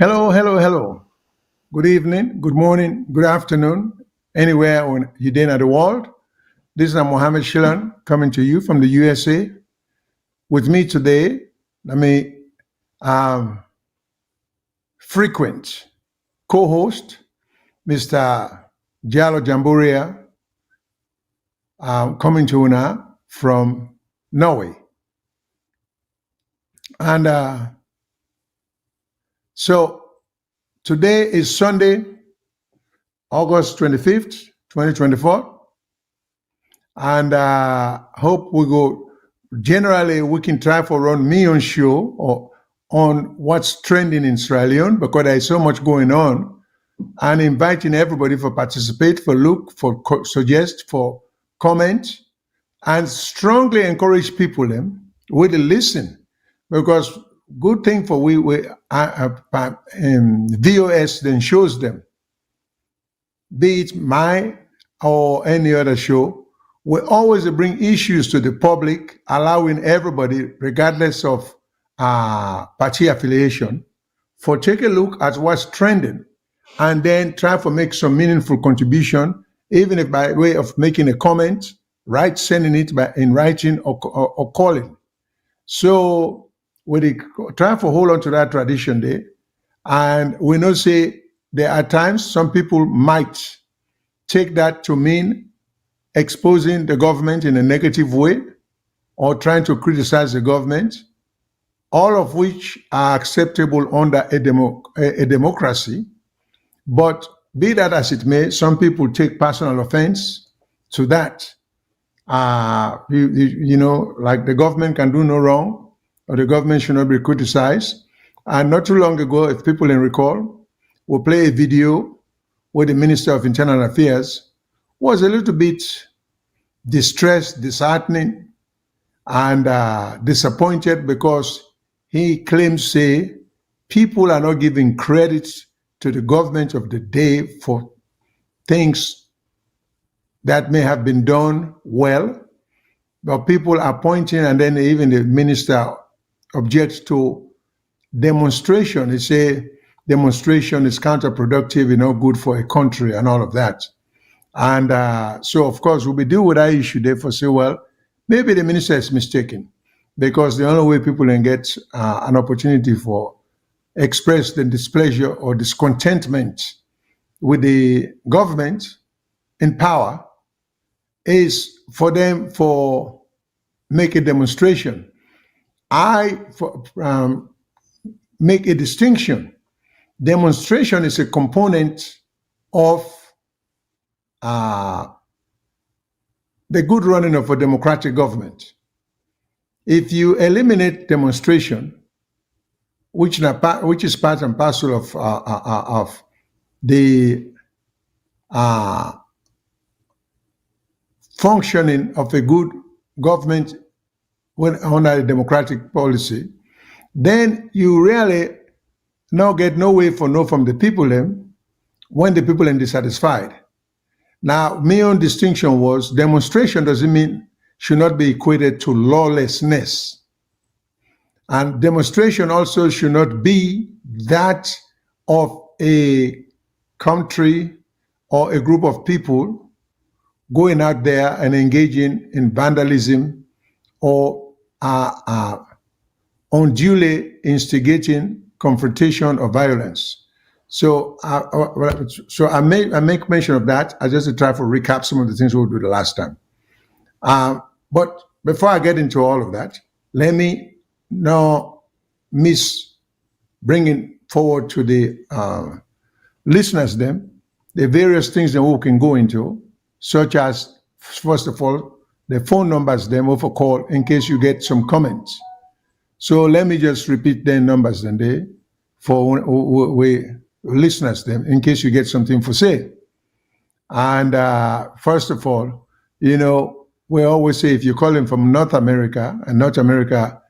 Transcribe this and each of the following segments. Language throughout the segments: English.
Hello, hello, hello. Good evening, good morning, good afternoon, anywhere on you're in the world. This is Mohammed Shyllon coming to you from the USA. With me today, let me um, frequent co-host, Mr. Jallo Jamboria, coming to you now from Norway. And so today is Sunday, August 25th, 2024. And hope we go. Generally, we can try for run me on show or on what's trending in Sierra Leone because there is so much going on, and inviting everybody for participate, for look, for suggest, for comment, and strongly encourage people them with listen because good thing for we VOS then shows them, be it my or any other show. We always bring issues to the public, allowing everybody, regardless of party affiliation, for take a look at what's trending and then try to make some meaningful contribution, even if by way of making a comment, right, sending it by in writing or calling. So we try to hold on to that tradition there. And we know say there are times some people might take that to mean exposing the government in a negative way or trying to criticize the government, all of which are acceptable under a democracy. But be that as it may, some people take personal offense to that. Like the government can do no wrong or the government should not be criticized. And not too long ago, if people can recall, we play a video where the Minister of Internal Affairs was a little bit distressed, disheartening, and disappointed because he claims, say, people are not giving credit to the government of the day for things that may have been done well, but people are pointing, and then even the minister objects to demonstration. They say demonstration is counterproductive, not good for a country and all of that. And so, of course, we'll be dealing with that issue. Therefore, say, well, maybe the minister is mistaken because the only way people can get an opportunity for express the displeasure or discontentment with the government in power is for them for make a demonstration. Make a distinction. Demonstration is a component of the good running of a democratic government. If you eliminate demonstration, which is part and parcel of the functioning of a good government under a democratic policy, then you really now get no way for no from the people them when the people are dissatisfied. Now, my own distinction was demonstration doesn't mean should not be equated to lawlessness. And demonstration also should not be that of a country or a group of people going out there and engaging in vandalism or unduly instigating confrontation or violence. So, I make mention of that. I just to try to recap some of the things we'll do the last time. But before I get into all of that, let me now bringing forward to the listeners them the various things that we can go into, such as first of all the phone numbers them over call in case you get some comments. So let me just repeat their numbers then they for we listeners them in case you get something for say. And first of all, we always say if you're calling from North America and North America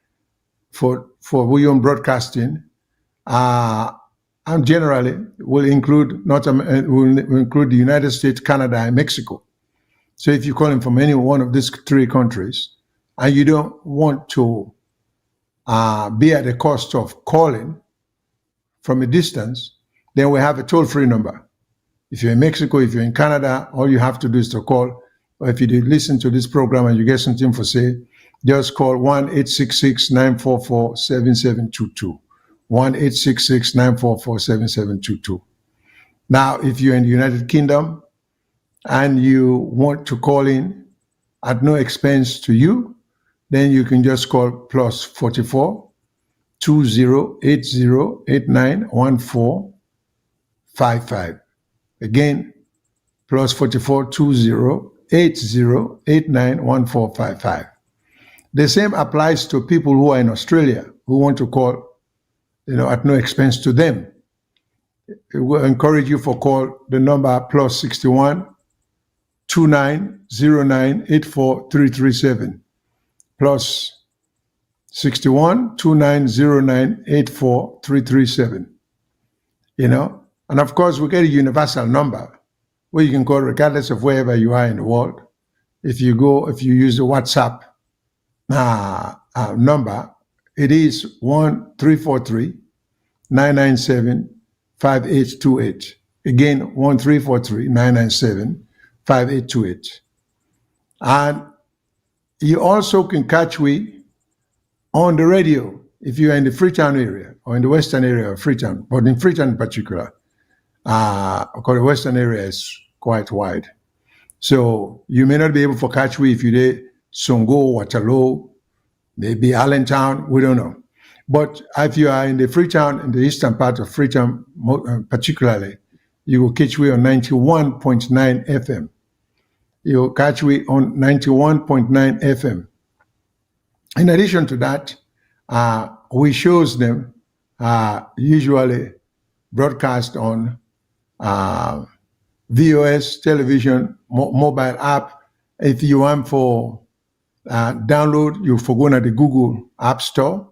for William Broadcasting, and generally will include will include the United States, Canada, and Mexico. So if you're calling from any one of these three countries and you don't want to be at the cost of calling from a distance, then we have a toll-free number. If you're in Mexico, if you're in Canada, all you have to do is to call, or if you did listen to this program and you get something for say, just call 1-866-944-7722. 1-866-944-7722. Now, if you're in the United Kingdom and you want to call in at no expense to you, then you can just call plus 44 2080891455. Again, plus 44 2080891455. The same applies to people who are in Australia who want to call, at no expense to them. It will encourage you for call the number plus 61 2909 84337 plus 61 2909 84337. And of course, we get a universal number where you can call regardless of wherever you are in the world. If you use the WhatsApp number, it is 1-343-997-5828. Again, 1-343-997-5828. And you also can catch me on the radio if you are in the Freetown area or in the western area of Freetown, but in Freetown in particular, because the western area is quite wide. So you may not be able to catch me if you're there, Songo, Waterloo, maybe Allentown, we don't know. But if you are in the Freetown, in the eastern part of Freetown particularly, you will catch me on 91.9 FM. You will catch me on 91.9 FM. In addition to that, we shows them usually broadcast on VOS television, mobile app. If you want for download, you for going to the Google App Store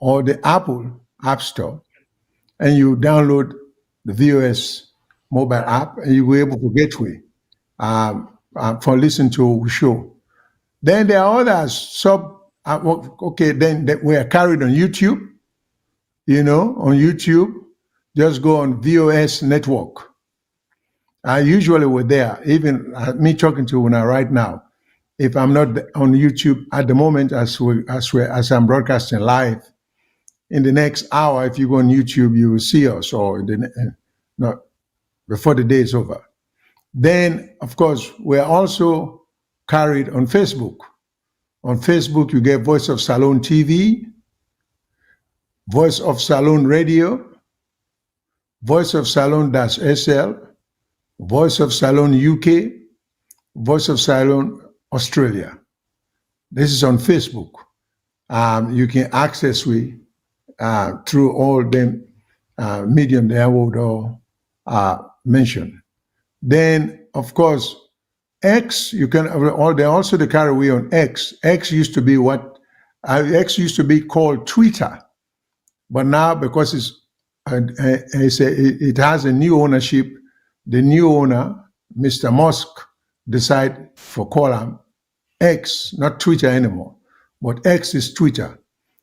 or the Apple App Store, and you download the VOS mobile app, and you will be able to get way for listening to the show. Then there are others then we are carried on YouTube. On YouTube, just go on VOS Network. Usually we're there. Even me talking to you now right now. If I'm not on YouTube at the moment, as I'm broadcasting live, in the next hour, if you go on YouTube, you will see us, or before the day is over. Then, of course, we're also carried on Facebook. On Facebook, you get Voice of Salone TV, Voice of Salone Radio, Voice of Salone-SL, Voice of Salone UK, Voice of Salone Australia. This is on Facebook. You can access we through all them medium that I would mention. Then, of course, X, you can, they also the carry away on X. X used to be called Twitter, but now because it has a new ownership, the new owner, Mr. Musk, decide for column X, not Twitter anymore, but X is Twitter.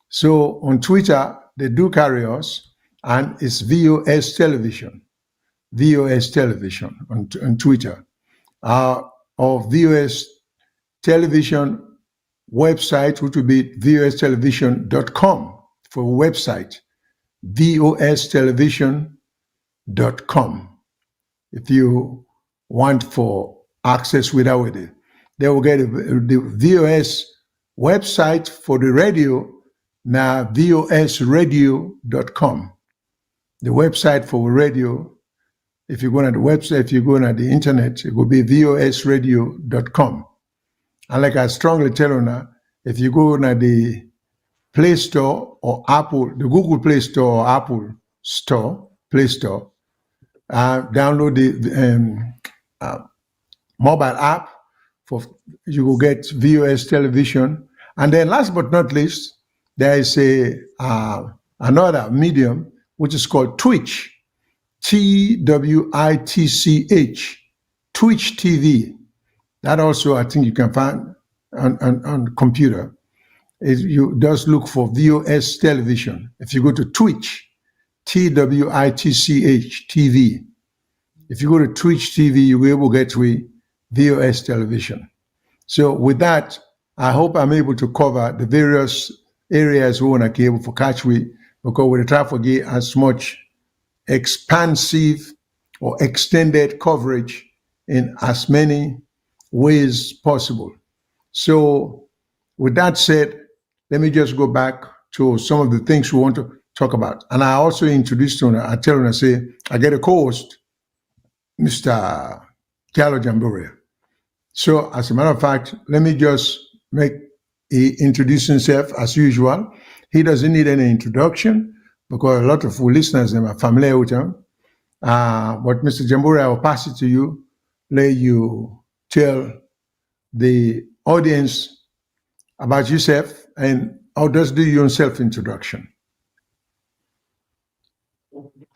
So on Twitter, they do carry us, and it's VOS Television on Twitter. Or VOS Television website, which will be vostelevision.com for website, vostelevision.com. If you want for access without it, they will get the VOS website for the radio, now vosradio.com. The website for radio, if you go on the website, if you go on the internet, it will be vosradio.com. And like I strongly tell you now, if you go on the Play Store or Apple, the Google Play Store or Apple Store, Play Store, download the mobile app, you will get VOS Television. And then last but not least, there is another medium, which is called Twitch. TWITCH, Twitch TV. That also, I think you can find on computer. You just look for VOS Television. If you go to Twitch, TWITCH TV. If you go to Twitch TV, you'll be able to get to VOS television. So with that, I hope I'm able to cover the various areas we want to be able to catch with, because we try to get as much expansive or extended coverage in as many ways possible. So with that said, let me just go back to some of the things we want to talk about. And I also introduced to I tell him, I say, I get a co-host, Mr. Jallo Jamboria. So as a matter of fact, let me just he introduce himself as usual. He doesn't need any introduction because a lot of listeners are familiar with him. But Mr. Jamboria, I will pass it to you. Let you tell the audience about yourself and how does do your self-introduction.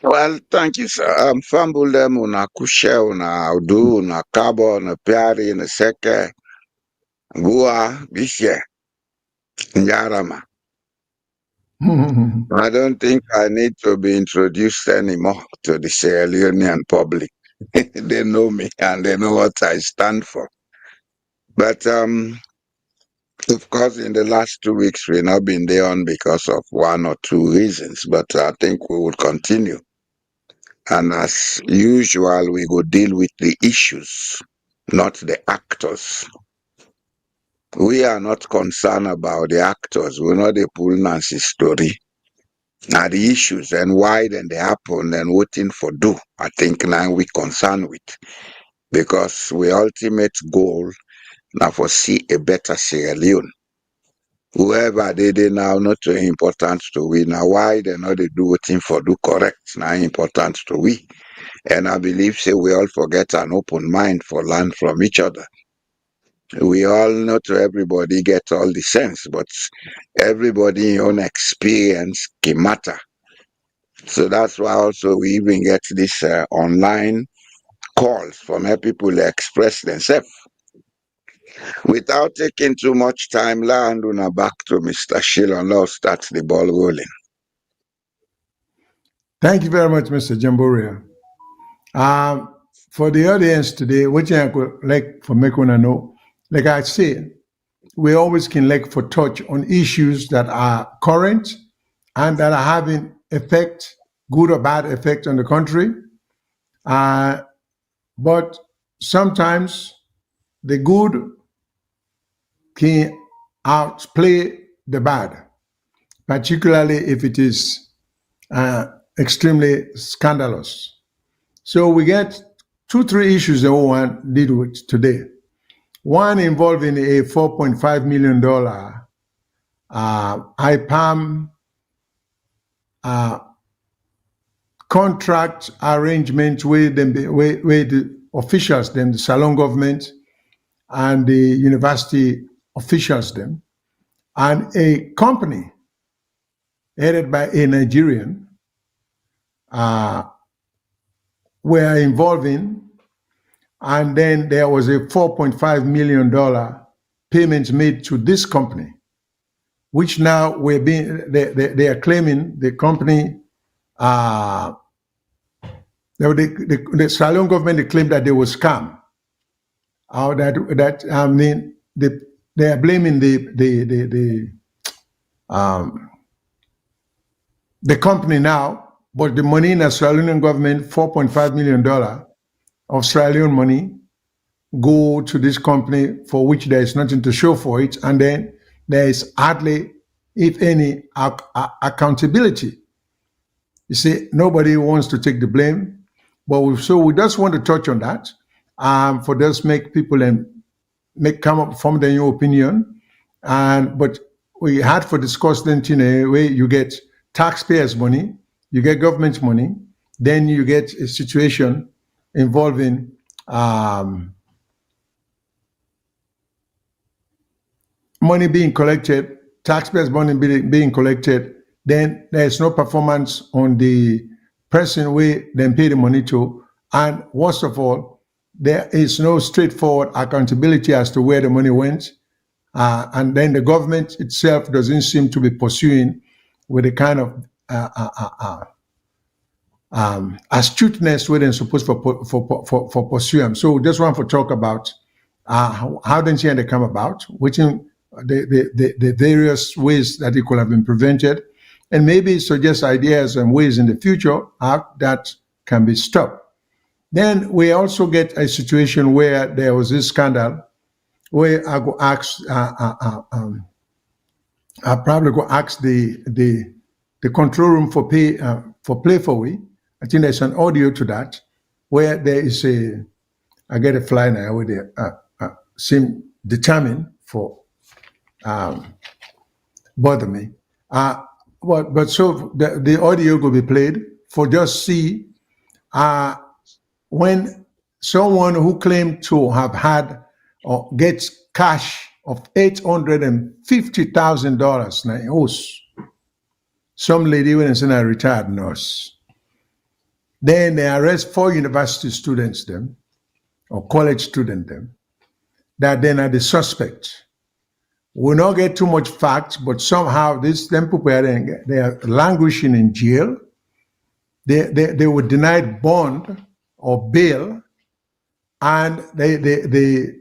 Well, thank you, sir. Fambulem una kushe una udu una kabo una piari una seke gua bishe njarama. I don't think I need to be introduced anymore to the Sierra Leonean public. They know me and they know what I stand for. But of course, in the last 2 weeks, we've not been there on because of one or two reasons. But I think we will continue. And as usual, we go deal with the issues, not the actors. We are not concerned about the actors. We're not a pull Nancy story. Now the issues and why then they happen and what thing for do. I think now we concerned with. Because we ultimate goal now for see a better Sierra Leone. Whoever they now not very important to we. Now why they not they do what thing for do correct. Now important to we. And I believe say we all forget an open mind for learn from each other. We all not everybody get all the sense, but everybody own experience can matter. So that's why also we even get this online calls from people to express themselves. Without taking too much time, land on back to Mr. Shyllon. Now start the ball rolling. Thank you very much, Mr. Jamboria. For the audience today, what I could like for making know, like I said, we always can like for touch on issues that are current and that are having effect, good or bad effect on the country. But sometimes the good can outplay the bad, particularly if it is extremely scandalous. So we get 2-3 issues that we want to deal with today. One involving a $4.5 million IPAM contract arrangement with the officials, then the Salon government and the university officials, them, and a company headed by a Nigerian were involving. And then there was a $4.5 million payment made to this company, which now they are claiming the company, the Sierra Leone government, they claim that they were scam. They are blaming the company now, but the money in the Sierra Leone government, $4.5 million of Sierra Leone money, go to this company for which there is nothing to show for it, and then there is hardly, if any, accountability. You see, nobody wants to take the blame, but so we just want to touch on that, for just make people and form their new opinion, but we had for discuss then in a way you get taxpayers' money, you get government money, then you get a situation involving money being collected, taxpayers' money being collected, then there's no performance on the person we then pay the money to. And worst of all, there is no straightforward accountability as to where the money went. And then the government itself doesn't seem to be pursuing with the kind of astuteness where they're supposed for pursue them. So just want to talk about how the incident come about, which in the various ways that it could have been prevented, and maybe suggest ideas and ways in the future how that can be stopped. Then we also get a situation where there was this scandal where I go ask, I probably go ask the control room for Play for We. I think there's an audio to that where there is I get a fly now where they seem determined for bother me. But so the audio will be played for just see when someone who claimed to have had or gets cash of $850,000 now some lady when it's in a retired nurse. Then they arrest 4 university students them or college student them that then are the suspect. We'll not get too much facts, but somehow them people they are languishing in jail. They were denied bond or bail, and they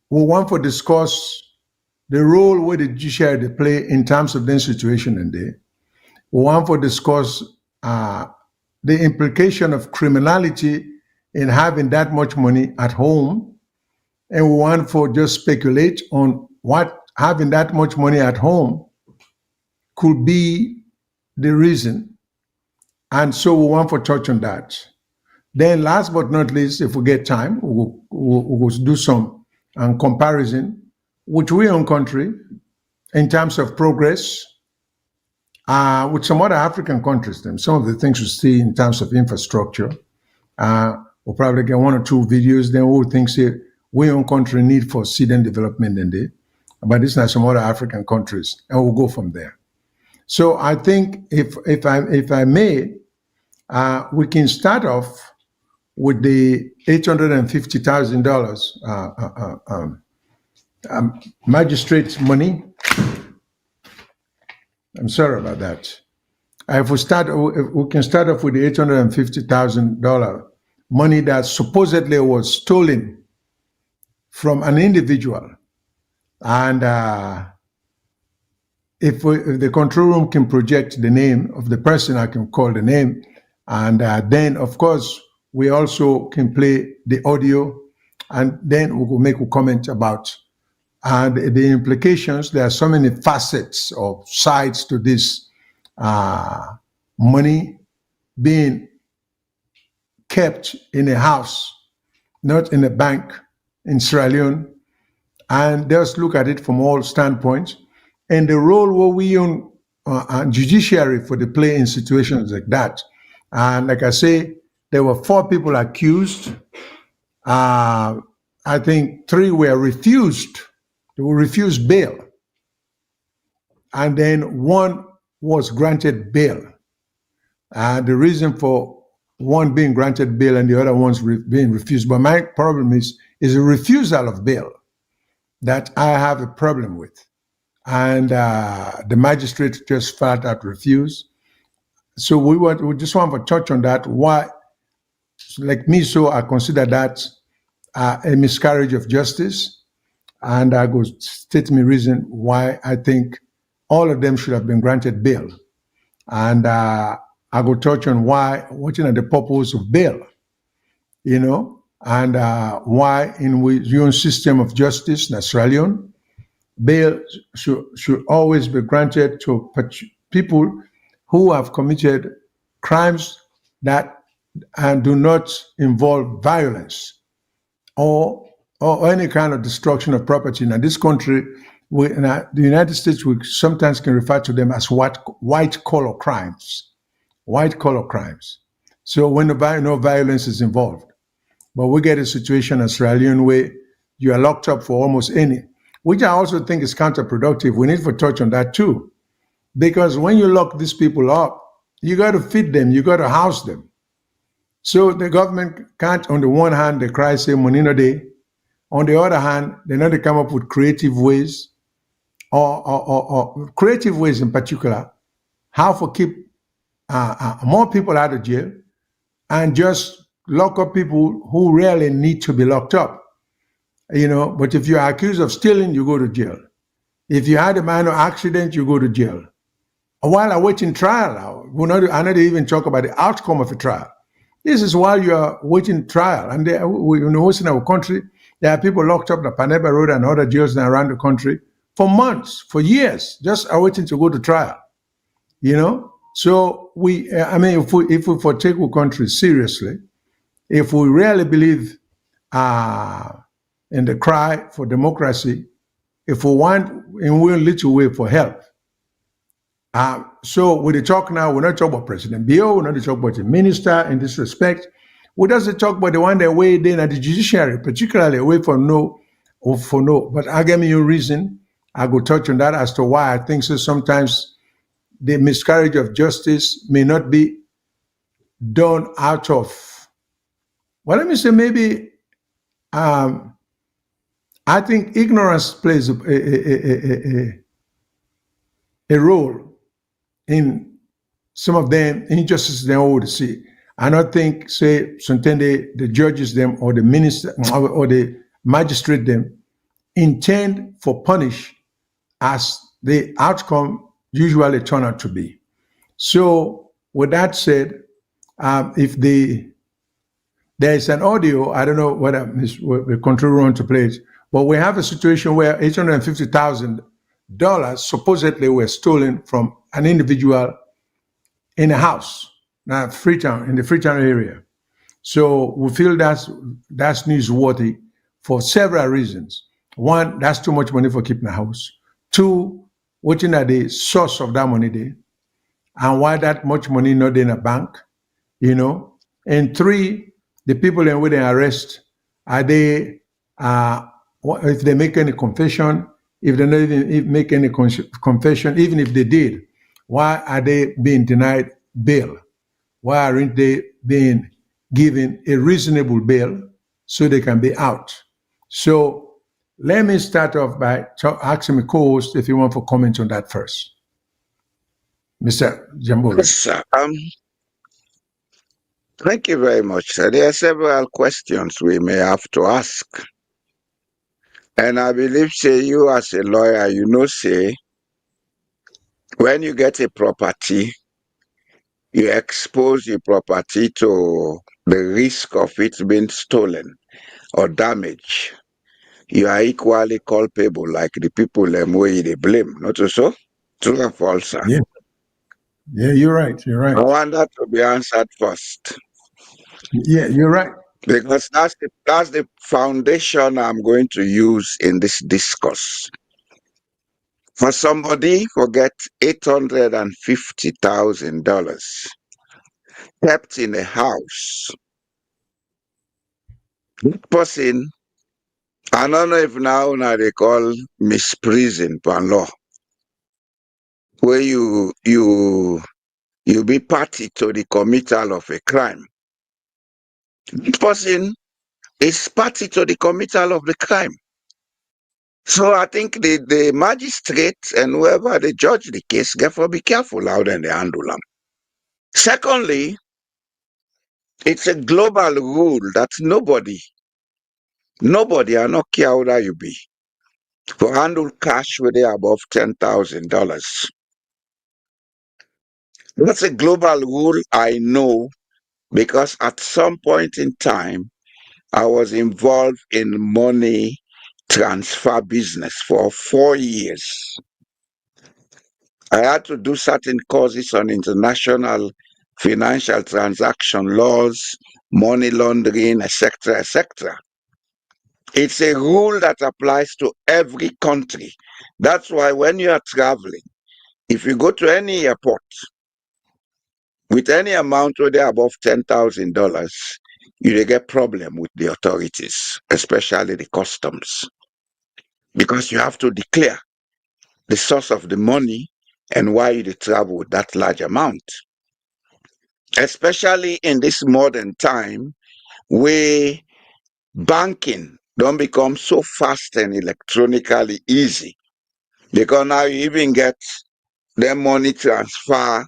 will want to discuss the role where the judiciary play in terms of the situation in there. We want to discuss the implication of criminality in having that much money at home, and we want to just speculate on what having that much money at home could be the reason. And so we want to touch on that. Then last but not least, if we get time, we'll do some comparison with our own country in terms of progress with some other African countries. Then some of the things we see in terms of infrastructure. We'll probably get 1 or 2 videos. Then we'll think we own country need for seeding development in there. But it's not some other African countries, and we'll go from there. So I think if I may, we can start off with the $850,000 magistrate money. I'm sorry about that. If we can start off with the $850,000 money that supposedly was stolen from an individual. And if the control room can project the name of the person, I can call the name. And then, of course, we also can play the audio, and then we will make a comment about the implications. There are so many facets or sides to this money being kept in a house, not in a bank in Sierra Leone, and just look at it from all standpoints, and the role where we own judiciary for the play in situations like that. And like I say, there were 4 people accused. I think 3 were refused. They were refused bail. And then 1 was granted bail. The reason for 1 being granted bail and the other ones being refused. But my problem is a refusal of bail that I have a problem with. And the magistrate just flat out refused. So we just want to touch on that. Why, like me, so I consider that a miscarriage of justice. And I go state my reason why I think all of them should have been granted bail. And I go touch on what the purpose of bail, and why in your own system of justice in Sierra Leone, bail should always be granted to people who have committed crimes that do not involve violence or any kind of destruction of property. Now, this country, in the United States, we sometimes can refer to them as white-collar crimes. White-collar crimes. So when no violence is involved. But we get a situation in Sierra Leone where you are locked up for almost any, which I also think is counterproductive. We need to touch on that too. Because when you lock these people up, you got to feed them, you got to house them. So the government can't, on the one hand, they cry, say, money no day. On the other hand, they know they come up with creative ways, or creative ways in particular, how to keep more people out of jail and just lock up people who really need to be locked up. But if you're accused of stealing, you go to jail. If you had a minor accident, you go to jail. While awaiting trial now, I not even talk about the outcome of a trial. This is while you are waiting trial. And in our country, there are people locked up in the Paneba Road and other jails around the country for months, for years, just awaiting to go to trial. So if we take our country seriously, if we really believe in the cry for democracy, if we want in one little way for help. So with the talk now, we're not talking about President Bio, we're not talking about the minister in this respect. We just talk about the one that weighed in at the judiciary, particularly away from no. But I give me a reason. I go touch on that as to why I think so. Sometimes the miscarriage of justice may not be done out of, well, let me say maybe, I think ignorance plays a role in some of them injustices they would see. I don't think, say, sometimes the judges them or the minister or the magistrate them intend for punish as the outcome usually turn out to be. So with that said, if there is an audio, I don't know whether the control room to play it, but we have a situation where $850,000 supposedly were stolen from an individual in a house, now Freetown, in the Freetown area. So we feel that's newsworthy for several reasons. One, that's too much money for keeping a house. Two, looking at the source of that money there, and why that much money not in a bank, And three, the people in which they arrest, are they, if they make any confession, if they don't even make any confession, even if they did, why are they being denied bail? Why aren't they being given a reasonable bail so they can be out? So let me start off by asking my co-host if you want to comment on that first. Mr. Jamboria. Yes, sir. Thank you very much, sir. There are several questions we may have to ask. And I believe, say, you as a lawyer, say, when you get a property, you expose your property to the risk of it being stolen or damaged. You are equally culpable, like the people where they blame, not so? True or false, sir? Yeah, you're right. You're right. I want that to be answered first. Yeah, you're right. Because that's the foundation I'm going to use in this discourse. For somebody who get $850,000 kept in a house, that person, I don't know if now they call misprison per law, where you be party to the committal of a crime. That person is party to the committal of the crime. So I think the magistrate and whoever they judge the case, therefore be careful how then they handle them. Secondly, it's a global rule that nobody, I not care how that you be, for handle cash with it above $10,000. That's a global rule I know because at some point in time, I was involved in money transfer business for 4 years. I had to do certain courses on international financial transaction laws, money laundering, etc., etc. It's a rule that applies to every country. That's why when you are traveling, if you go to any airport with any amount where they're above $10,000, you get problem with the authorities, especially the customs, because you have to declare the source of the money and why you travel with that large amount. Especially in this modern time where banking don't become so fast and electronically easy. Because now you even get their money transfer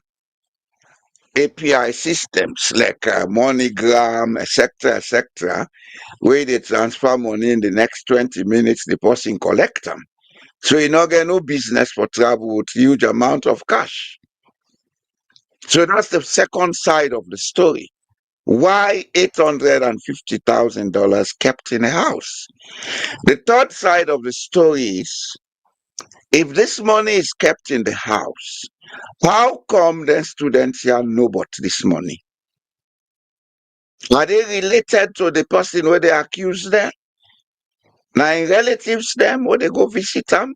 API systems like MoneyGram, etc., where they transfer money in the next 20 minutes, the person collect them. So you not get no business for travel with huge amount of cash. So that's the second side of the story. Why $850,000 kept in a house? The third side of the story is, if this money is kept in the house, how come the students here know about this money? Are they related to the person where they accuse them? Now, in relatives them, where they go visit them?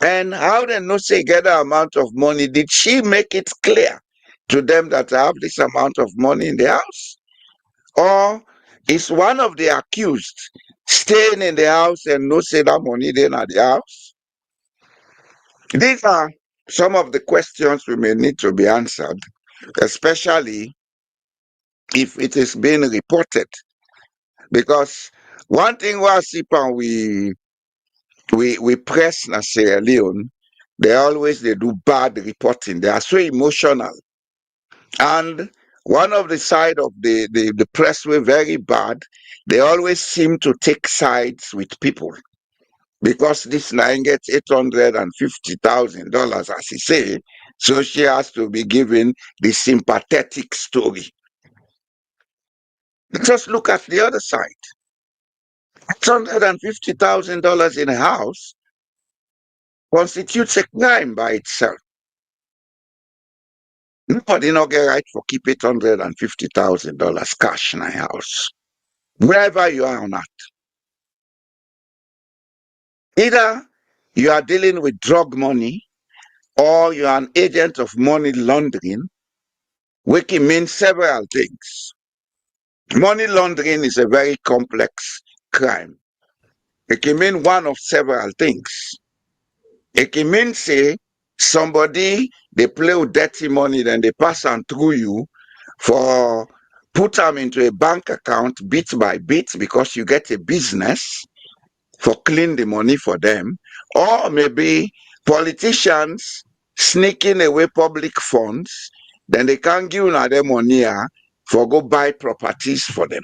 And how they know say get the amount of money? Did she make it clear to them that I have this amount of money in the house? Or is one of the accused staying in the house and no say that money then at the house? These are some of the questions we may need to be answered, especially if it is being reported. Because one thing was Sipan we press na Sierra Leone, they do bad reporting. They are so emotional. And one of the side of the press were very bad. They always seem to take sides with people. Because this nine gets $850,000, as he say, so she has to be given the sympathetic story. Just look at the other side. $850,000 in a house constitutes a crime by itself. Nobody no get right for keep $850,000 cash in a house, wherever you are on earth. Either you are dealing with drug money or you are an agent of money laundering, which means several things. Money laundering is a very complex crime. It can mean one of several things. It can mean say somebody they play with dirty money, then they pass on through you for put them into a bank account bit by bit because you get a business for clean the money for them, or maybe politicians sneaking away public funds, then they can't give them money for go buy properties for them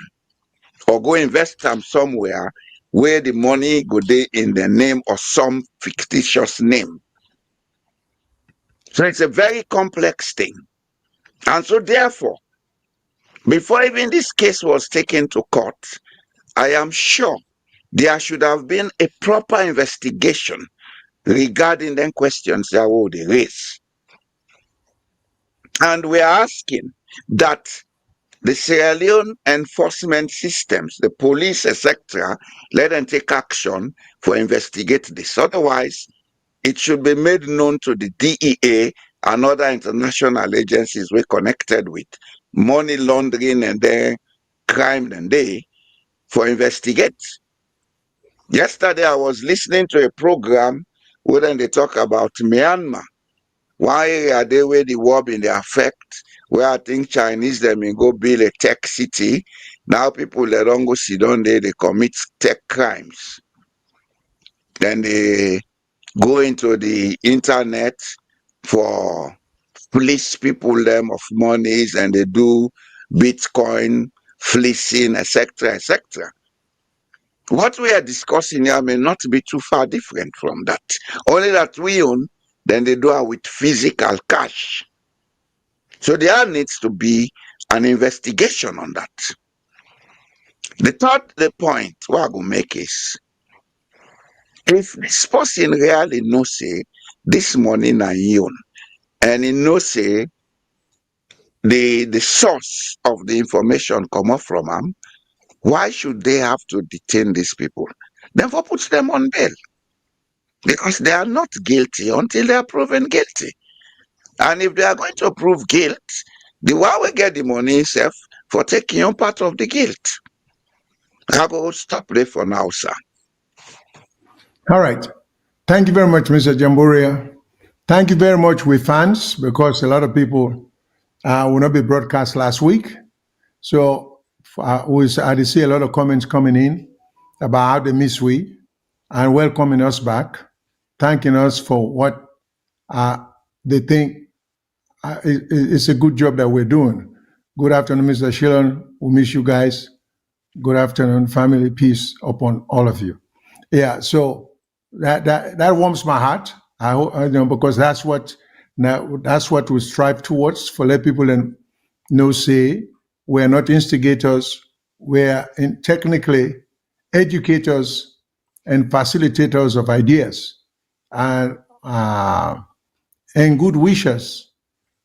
or go invest them somewhere where the money go dey in the name of some fictitious name. So it's a very complex thing. And so therefore, before even this case was taken to court, I am sure there should have been a proper investigation regarding the questions that would raise. And we are asking that the Sierra Leone enforcement systems, the police, etc., let them take action for investigate this. Otherwise, it should be made known to the DEA and other international agencies we're connected with money laundering and then crime and they for investigate. Yesterday, I was listening to a program where they talk about Myanmar. Why are they where the war been the effect? Where I think Chinese them in go build a tech city. Now people they don't go sit down there, they commit tech crimes. Then they go into the internet for fleece people them of monies and they do Bitcoin fleecing, etc., etc. What we are discussing here may not be too far different from that. Only that we own, then they do it with physical cash. So there needs to be an investigation on that. The point what I go make is, if this person really know say this money na him own, and he know say the source of the information come up from him, why should they have to detain these people? Therefore put them on bail. Because they are not guilty until they are proven guilty. And if they are going to prove guilt, the one will get the money itself for taking on part of the guilt. I will stop there for now, sir. All right. Thank you very much, Mr. Jamboria. Thank you very much, we fans, because a lot of people will not be broadcast last week. So I did see a lot of comments coming in about how they miss we and welcoming us back, thanking us for what they think it's a good job that we're doing. Good afternoon, Mr. Shyllon. We miss you guys. Good afternoon, family. Peace upon all of you. Yeah, so that warms my heart. I hope, because that's what we strive towards, for let people know, say we're not instigators, we're technically educators and facilitators of ideas, and good wishers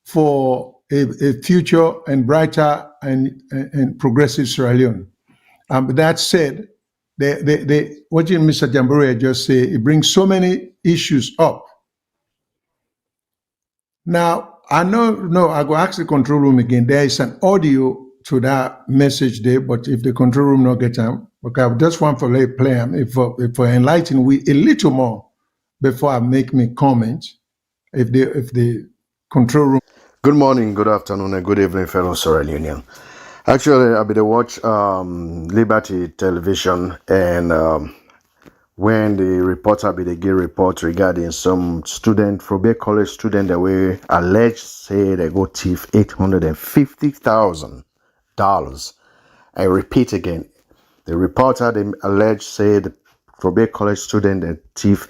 for a future and brighter and progressive Sierra Leone. But that said, what Mr. Jamboria just said, it brings so many issues up. Now, I know, I go ask the control room again. There is an audio to that message there, but if the control room not get time, okay, I just want to play them if for enlighten we a little more before I make me comment. If the control room. Good morning, good afternoon, and good evening, fellow Sierra Leonean. Actually, I been watch Liberty Television, and when the reporter be the give report regarding some student from Boye College student that were alleged say they go thief $850,000. I repeat again, the reporter they alleged said from Boye College student that thief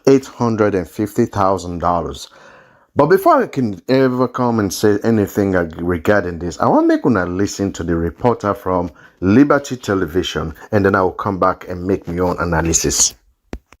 $850,000. But before I can ever come and say anything regarding this, I want to make una listen to the reporter from Liberty Television, and then I will come back and make my own analysis.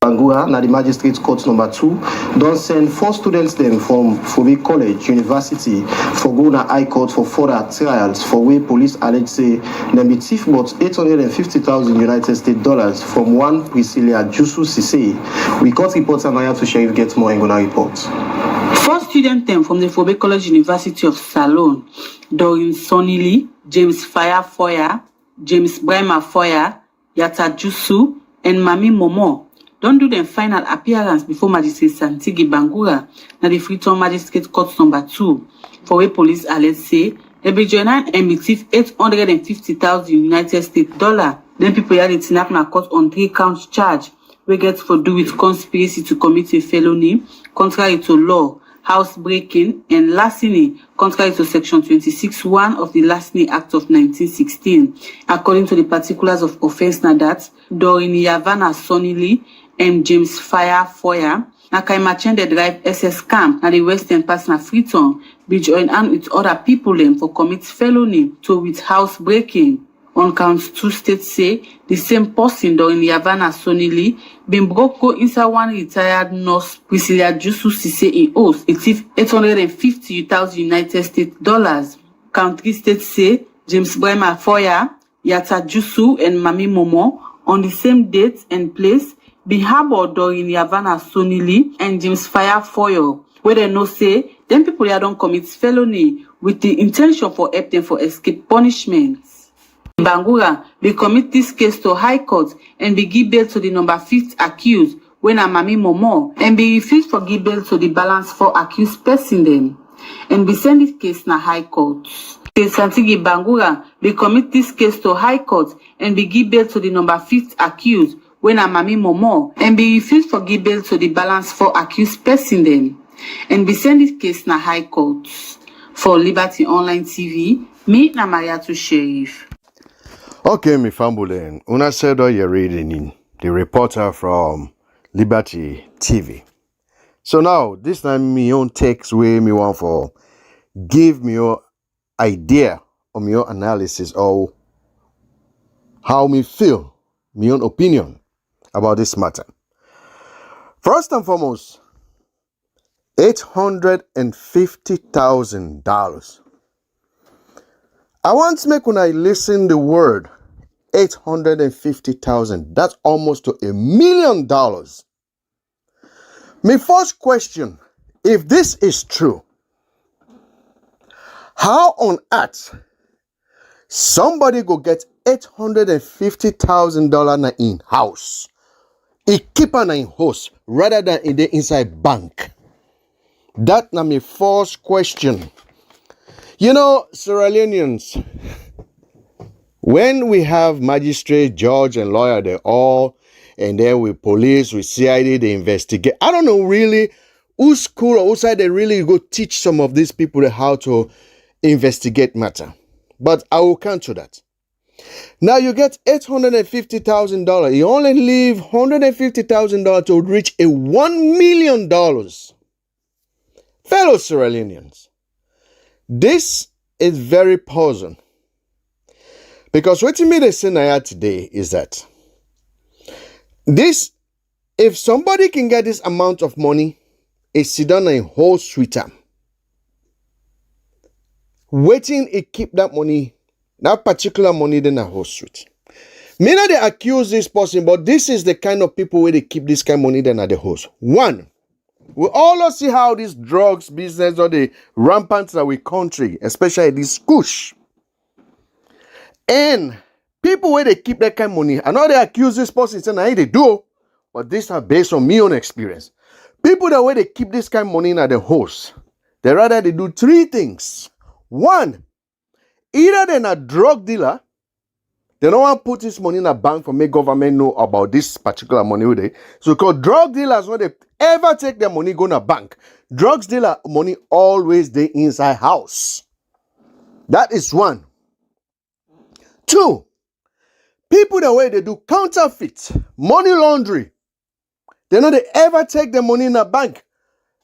Bangura, na the Magistrate Court number 2, don't send 4 students them from Boye College University for go to High Court for further trials for where police allege say them be thief bought $850,000 United States dollars from one Priscilla Jusu Sise. We court reporter Maya to Sheriff get more and gonna report. 4 students from the Boye College University of Salone, Doreen Sonili, James Fire Foya, James Bremer Foya, Yata Jusu, and Mami Momo don't do their final appearance before Magistrate Santigi Bangura na the Freetown Magistrate Court number 2, for where police alleged say they be joined and be thief $850,000 United States dollar. Then people had it in na court on 3 count charge, we get for do with conspiracy to commit a felony contrary to law, housebreaking, and larceny, contrary to Section 26(1) of the Larceny Act of 1916. According to the particulars of offense, na that Doreen Yavana Sonili and James Fire Foya, na Kaimachende drive SS camp na the western part na Freetown, be joined hand with other people them for commit felony to with housebreaking. On counts 2 states say the same person during Yavana Sonili been broke go inside one retired nurse Priscilla Jusu Sise in oath. It thief $850,000 United States dollars. Count 3 states say James Bremer Foya, Yata Jusu, and Mami Momo on the same date and place be harbored during Yavana Sonili and James Fire Foya, where they know say them people here don't commit felony with the intention for help them for escape punishments. Bangura be commit this case to High Court and be give bail to the number 5th accused when a Mami Momo and be refused for give bail to the balance 4 accused person them and be send this case na High Court. Santigi Bangura be commit this case to High Court and be give bail to the number 5th accused when a Mami Momo and be refused for give bail to the balance 4 accused person them and be send this case na High Court. For Liberty Online TV, me na Mariatu Sheriff. Okay, mi fambulen. Una said all you're reading in the reporter from Liberty TV. So now, this time me own takes way me want for give me your idea or me your analysis or how me feel, me own opinion about this matter. First and foremost, $850,000. I want to make when I listen the word $850,000. That's almost to $1 million. My first question, if this is true, how on earth somebody go get $850,000 in house, a keeper in house, rather than in the inside bank? That na my first question. You know, Sierra Leoneans, when we have magistrate, judge, and lawyer, they all, and then with police, with CID, they investigate. I don't know really whose school or whose side they really go teach some of these people how to investigate matter. But I will come to that. Now you get $850,000. You only leave $150,000 to reach a $1 million. Fellow Sierra Leoneans, this is very puzzling. Because what you made a scenario today is that this, if somebody can get this amount of money, it's sit down a whole sweeter. Waiting to keep that money, that particular money, then a whole suite. May not they accuse this person, but this is the kind of people where they keep this kind of money then at the host. One, we all see how this drugs business or the rampant that we country, especially this kush. And people where they keep that kind of money, I know they accuse this person saying, hey, they do, but this are based on my own experience. People that way they keep this kind of money at the host, they rather they do three things. One, either they're a drug dealer, they don't want to put this money in a bank for make government know about this particular money with it. So because drug dealers, when they ever take their money, go to a bank. Drugs dealer money always they inside house. That is one. Two, people the way they do counterfeit, money laundry. They know they ever take the money in a bank,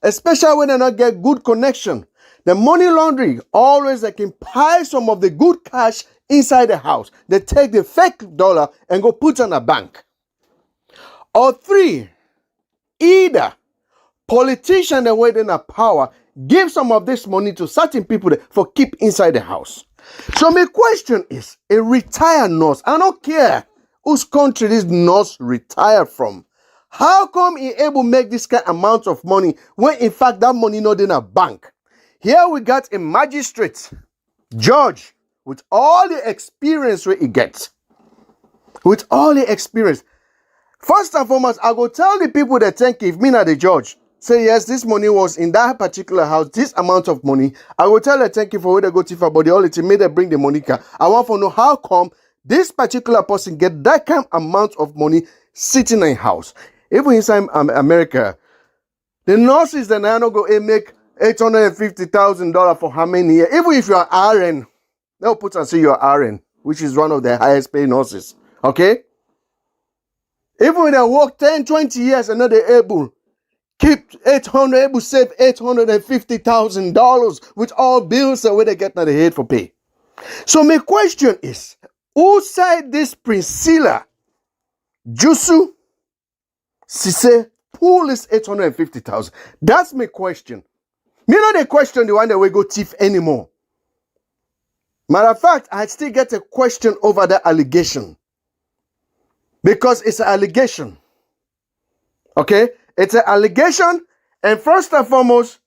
especially when they not get good connection. The money laundering, always they can pile some of the good cash inside the house. They take the fake dollar and go put it in a bank. Or three, either politician the way they have power, give some of this money to certain people for keep inside the house. So my question is, a retired nurse, I don't care whose country this nurse retired from. How come he able to make this kind of amount of money when in fact that money not in a bank? Here we got a magistrate, judge, with all the experience where he gets. With all the experience. First and foremost, I go tell the people that think if me not the judge, say yes, this money was in that particular house, this amount of money. I will tell them thank you for where they go to for the only made them bring the money. I want to know how come this particular person get that kind of amount of money sitting in house. Even inside America, the nurses then I go make $850,000 for how many years? Even if you are RN, they'll put and say you're RN, which is one of the highest paid nurses. Okay? Even when they work 10, 20 years and not they're able save $850,000 with all bills and where they get now the head for pay. So my question is, who said this Priscilla Jusu Sise pull this 850,000? That's my question. Me not the question the one that we go thief anymore. Matter of fact, I still get a question over the allegation. Because it's an allegation. Okay? It's an allegation. And first and foremost,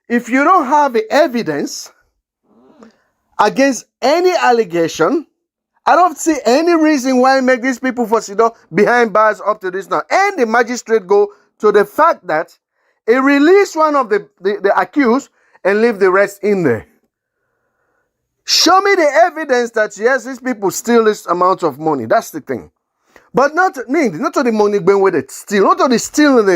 if you don't have the evidence against any allegation, I don't see any reason why make these people for sit down behind bars up to this now. And the magistrate go to the fact that he released one of the accused and leave the rest in there. Show me the evidence that yes, these people steal this amount of money. That's the thing. But not to the money going with it steal. Not to the stealing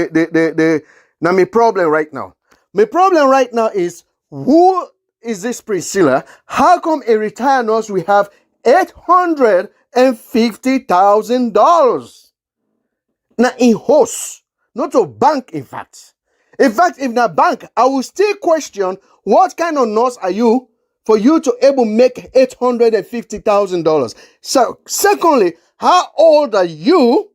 now my problem right now. My problem right now is who is this Priscilla? How come a retired nurse we have $850,000? Now in house, not a bank in fact. In fact, if not bank, I will still question what kind of nurse are you for you to able make $850,000. So secondly, how old are you?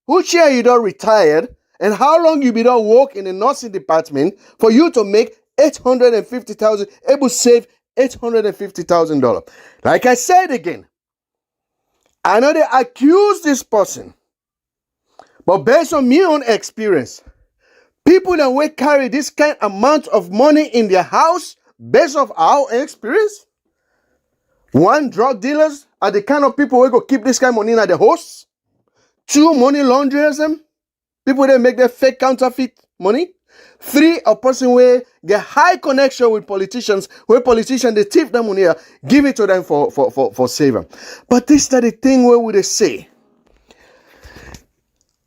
Which year you don't retired? And how long you been done work in the nursing department for you to make $850,000, able to save $850,000? Like I said again, I know they accuse this person, but based on my own experience, people that will carry this kind of amount of money in their house, based off our experience, one, drug dealers are the kind of people who go keep this kind of money in the house. Two, money launderers, people that make their fake counterfeit money. Three, a person where get high connection with politicians, where politicians they thief them money, give it to them for saving. But this is the thing where would they say?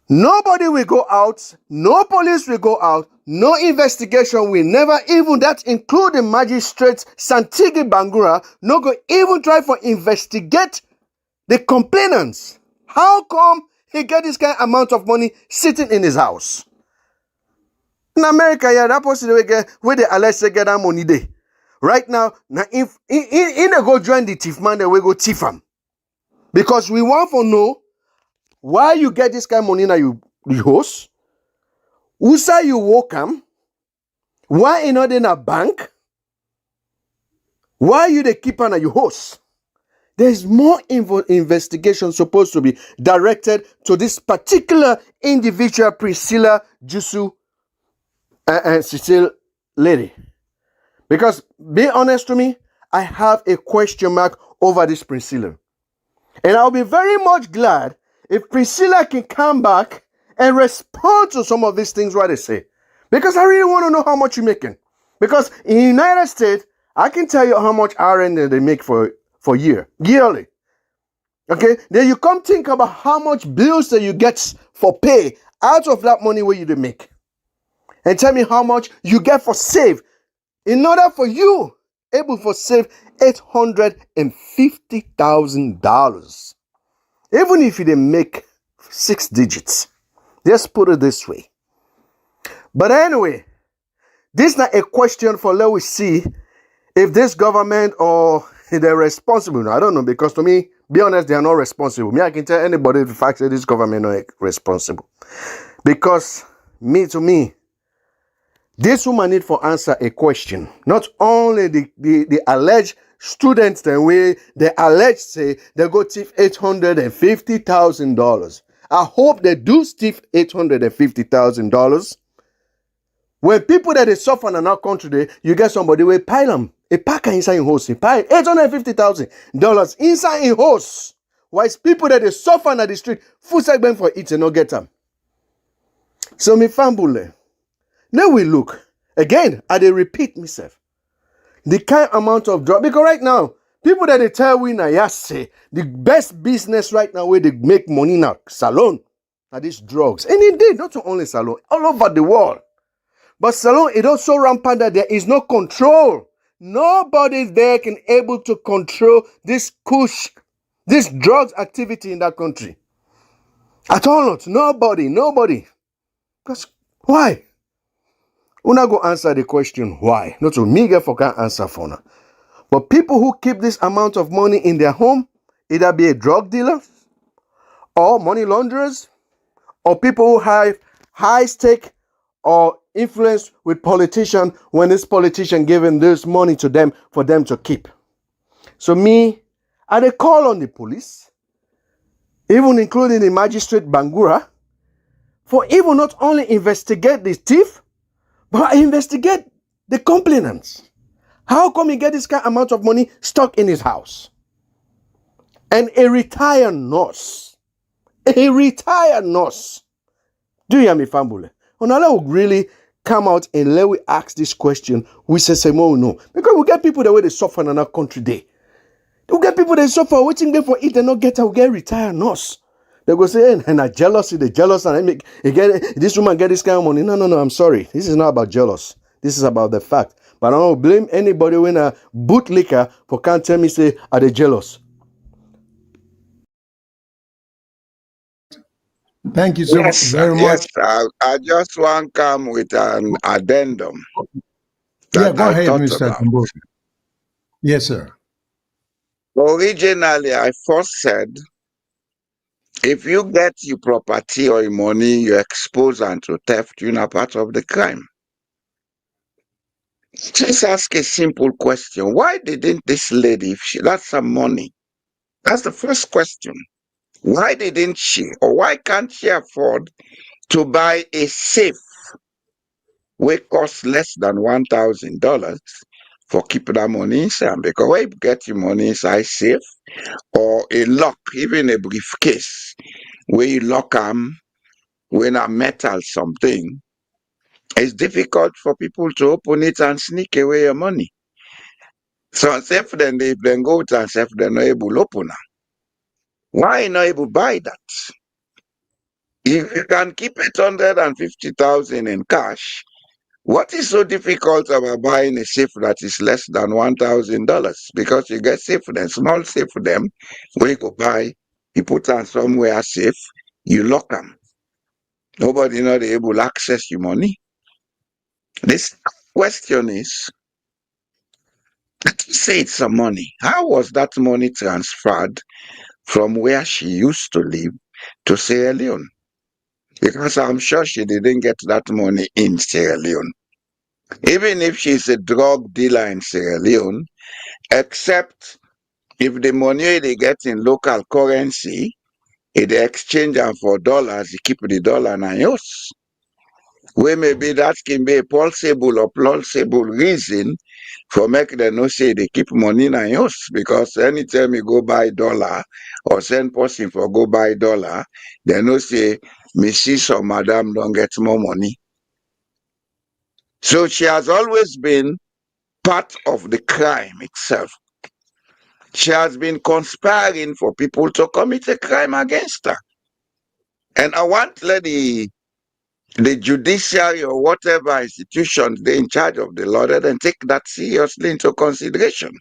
Nobody will go out, no police will go out, no investigation will never even, that including magistrate Santigi Bangura, no go even try for investigate the complainants. How come he get this kind of amount of money sitting in his house? In America, yeah, that person will get where they alleged to get that money there. Right now, if in they go join the thief man, they will go thief him. Because we want to know why you get this kind of money now you host. Who say you work am? Why you not in a bank? Why you the keeper and you host? There's more investigation supposed to be directed to this particular individual, Priscilla Jusu and Cecile lady. Because, be honest to me, I have a question mark over this Priscilla. And I'll be very much glad if Priscilla can come back and respond to some of these things what they say. Because I really want to know how much you're making. Because in the United States, I can tell you how much RN they make for yearly. Okay? Then you come think about how much bills that you get for pay out of that money where you make. And tell me how much you get for save. In order for you able to save $850,000. Even if you didn't make 6 digits. Just put it this way. But anyway, this is not a question for let we see if this government or they're responsible. No, I don't know, because to me, be honest, they are not responsible. Me, I can tell anybody the fact that this government is not responsible. Because to me, this woman need for answer a question. Not only the alleged students the way they alleged say they go thief $850,000. I hope they do thief $850,000. When people that they suffer in our country, today, you get somebody will pile them. A packer inside in house, pile $850,000 inside in house. While people that they suffer in the street, food segment for it and not get them. So me fambule. Now we look. Again, I dey repeat myself. The kind amount of drug, because right now, people that they tell we now, say the best business right now where they make money now, salon, are these drugs. And indeed, not only salon, all over the world. But salon, it also rampant that there is no control. Nobody there can able to control this this drugs activity in that country. At all not. Nobody. Because why? Una go answer the question why. Not to me get for can't answer for now. But people who keep this amount of money in their home, either be a drug dealer or money launderers, or people who have high stake or influence with politicians when this politician giving this money to them for them to keep. So me, I dey call on the police, even including the magistrate Bangura, for even not only investigate the thief, but investigate the complainants. How come he get this kind of amount of money stuck in his house? And a retired nurse. Do you hear me, Fambule? Onala will really come out and let we ask this question. We say more no. Because we get people the way they suffer in our country day. We get people that suffer waiting there for it and not get retired nurse. They go say, hey, and I jealous, they jealous, and this woman get this kind of money. No, I'm sorry. This is not about jealous. This is about the fact. But I don't blame anybody when a bootlicker for can't tell me say, are they jealous? Thank you so very much. Yes, I just want to come with an addendum. Yeah, go ahead, Mr. Jamboria. Yes, sir. Originally, I first said, if you get your property or your money, you expose and to theft, you're not part of the crime. Just ask a simple question. Why didn't this lady, if she that's some money? That's the first question. Why didn't she, or why can't she afford to buy a safe which costs less than $1,000 for keeping that money inside? Because when you get your money inside safe, or a lock, even a briefcase, where you lock them when a metal something, it's difficult for people to open it and sneak away your money. So if they go to and if they're not able to open it, why not able to buy that? If you can keep 850,000 in cash, what is so difficult about buying a safe that is less than $1,000? Because you get safe them, small safe them, where you go buy, you put them somewhere safe, you lock them. Nobody not able to access your money. This question is, say it's some money. How was that money transferred from where she used to live to Sierra Leone? Because I'm sure she didn't get that money in Sierra Leone. Even if she's a drug dealer in Sierra Leone, except if the money they get in local currency, if they exchange them for dollars, you keep the dollar na yours. Where maybe that can be a plausible reason for make them no say they keep money na yours. Because anytime you go buy dollar or send person for go buy dollar, they no say, Mrs. or Madam don't get more money. So she has always been part of the crime itself. She has been conspiring for people to commit a crime against her. And I want let the judiciary or whatever institutions they in charge of the law, let them take that seriously into consideration.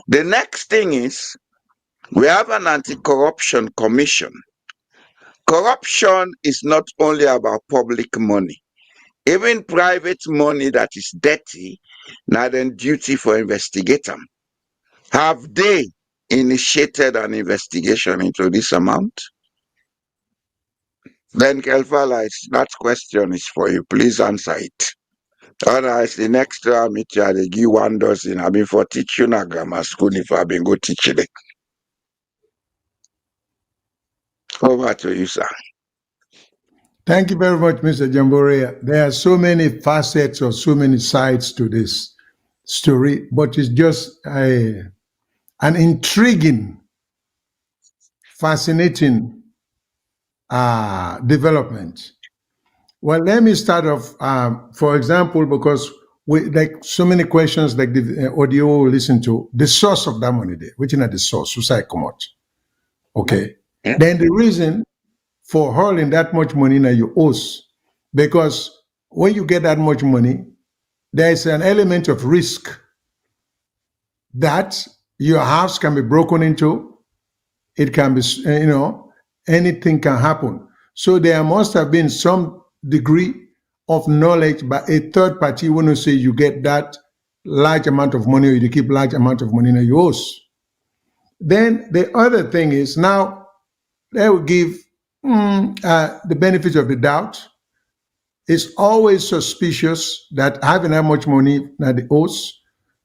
The next thing is we have an anti-corruption commission. Corruption is not only about public money. Even private money that is dirty, now then duty for investigate them. Have they initiated an investigation into this amount? Then Kelfala, that question is for you. Please answer it. Otherwise, the next time I meet you, they give 1 dozen. I mean, for teaching a grammar school, if I've been go teach it. Over to you, sir. Thank you very much, Mr. Jamboria. There are so many facets or so many sides to this story, but it's just an intriguing, fascinating development. Well, let me start off, for example, because we like so many questions like the audio listen to, the source of that money there, which is not the source, who say come out. Okay. Yeah. Then the reason for hurling that much money in your house, because when you get that much money, there is an element of risk that your house can be broken into. It can be, anything can happen. So there must have been some degree of knowledge by a third party when you say you get that large amount of money or you keep large amount of money in your house. Then the other thing is now they will give the benefit of the doubt. It's always suspicious that having that much money at the house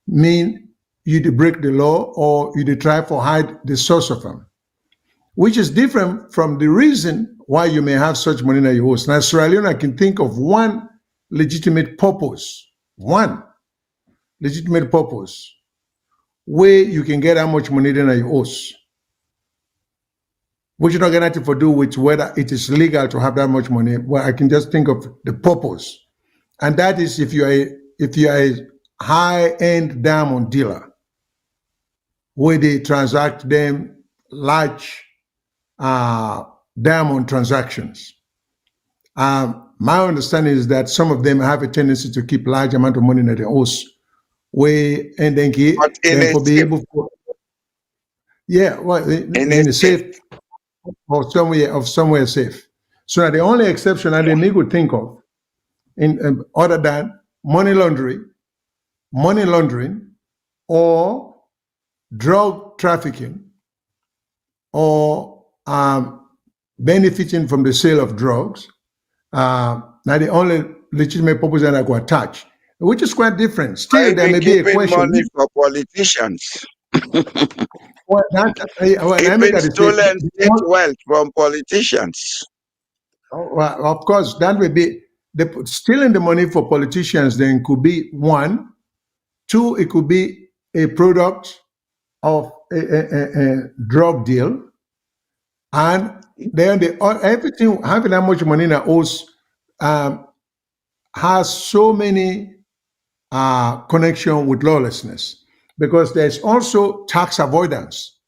mean you break the law or you try to hide the source of them, which is different from the reason why you may have such money in your house. Now, Sierra Leone, I can think of one legitimate purpose where you can get how much money in your house, which is not going to have to do with whether it is legal to have that much money. Well, I can just think of the purpose, and that is if you are a high-end diamond dealer, where they transact them large diamond transactions. My understanding is that some of them have a tendency to keep large amount of money in their house, and then be able to, in a safe or somewhere safe. So the only exception that they could think of, other than money laundering, or drug trafficking, or benefiting from the sale of drugs, now the only legitimate purpose that I could attach, which is quite different. Still, there may be a question. Money for politicians. Well, Keeping stolen state wealth from politicians. Well, of course, that would be stealing the money for politicians. Then could be one, two. It could be a product of a drug deal, and then everything having that much money in a house has so many connection with lawlessness, because there's also tax avoidance.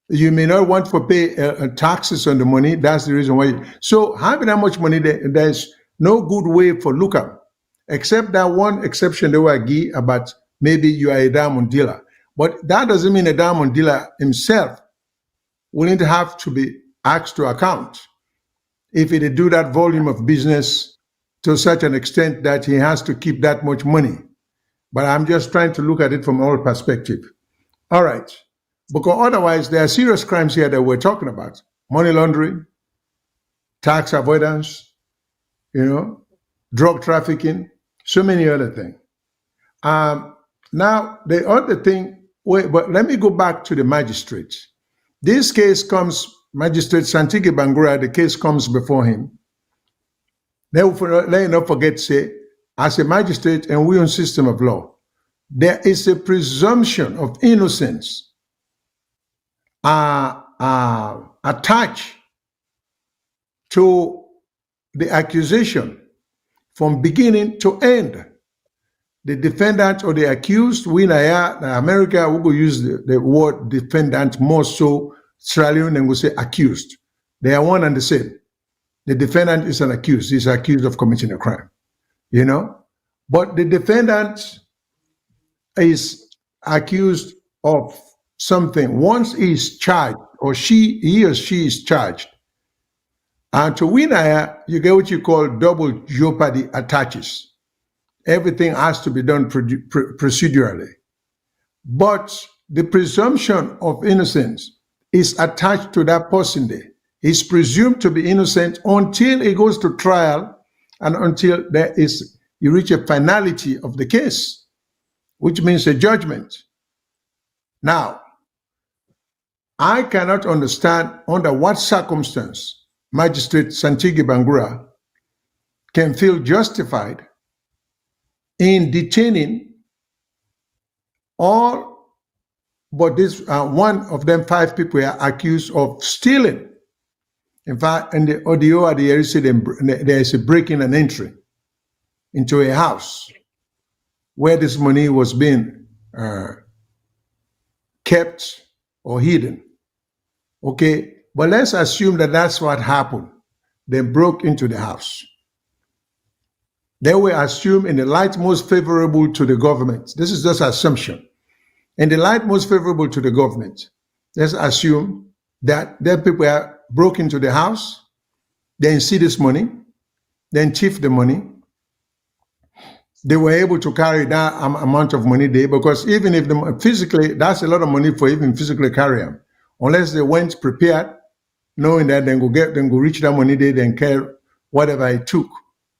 You may not want to pay taxes on the money. That's the reason why. So having that much money, there's no good way for lookup, except that one exception they were give about maybe you are a diamond dealer. But that doesn't mean a diamond dealer himself willing to have to be asked to account if he do that volume of business to such an extent that he has to keep that much money. But I'm just trying to look at it from all perspective. All right. Because otherwise, there are serious crimes here that we're talking about. Money laundering, tax avoidance, drug trafficking, so many other things. Now, the other thing, but let me go back to the magistrate. This case comes, Magistrate Santigi Bangura, the case comes before him. Let you not forget, say, as a magistrate and we on system of law, there is a presumption of innocence attached to the accusation from beginning to end. The defendant or the accused, we in America, we will use the word defendant more so. Sierra Leone and we say accused. They are one and the same. The defendant is an accused. He's accused of committing a crime, But the defendant is accused of something. Once he's charged, or he or she is charged, and to win you get what you call double jeopardy attaches. Everything has to be done procedurally. But the presumption of innocence is attached to that person there. He's presumed to be innocent until he goes to trial and until you reach a finality of the case, which means a judgment. Now, I cannot understand under what circumstance Magistrate Santigi Bangura can feel justified in detaining all but this one of them 5 people are accused of stealing. In fact, in the audio at the area, there is a breaking and entry into a house where this money was being kept or hidden. Okay, but let's assume that that's what happened. They broke into the house. They will assume in the light most favorable to the government. This is just assumption. In the light most favorable to the government, let's assume that the people are broke into the house, then see this money, then thief the money. They were able to carry that amount of money there because even if physically, that's a lot of money for even physically carry them. Unless they went prepared, knowing that then go reach that money there, then carry whatever it took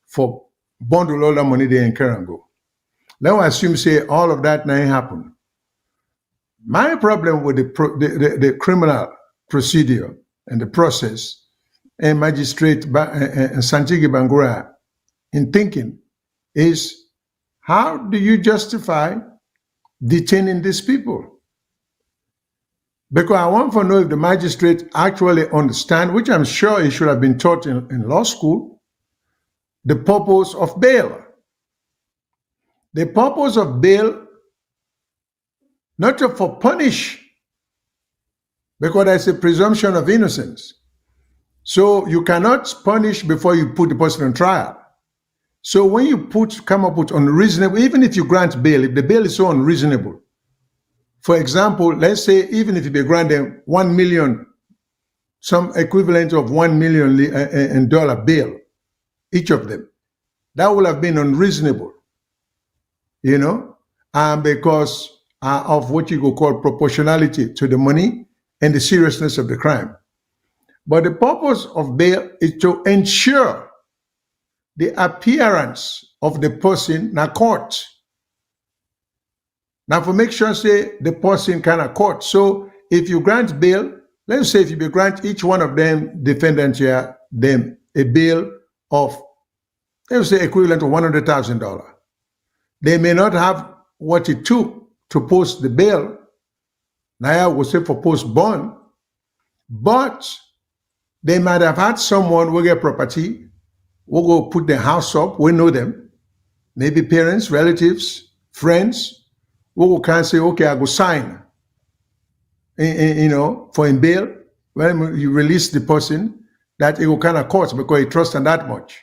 for bundle all that money there and carry and go. Let's assume say all of that now happened. My problem with the criminal procedure and the process and Magistrate Santigi Bangura in thinking is, how do you justify detaining these people? Because I want to know if the magistrate actually understand, which I'm sure he should have been taught in law school, the purpose of bail. The purpose of bail, not for punish, because there's a presumption of innocence. So you cannot punish before you put the person on trial. So when you come up with unreasonable, even if you grant bail, if the bail is so unreasonable, for example, let's say even if you grant them 1 million, some equivalent of $1 million in dollar bail, each of them, that would have been unreasonable, because of what you could call proportionality to the money and the seriousness of the crime. But the purpose of bail is to ensure the appearance of the person in a court. Now, for make sure, say, the person can a court. So if you grant bail, let's say if you grant each one of them, defendants here, them a bail of, let's say, equivalent to $100,000. They may not have what it took to post the bail. Now I would say for post bond, but they might have had someone who get property, who go put the house up, we know them, maybe parents, relatives, friends, who can say, okay, I go sign. for in bail, when you release the person, that it will kind of court because you trust them that much.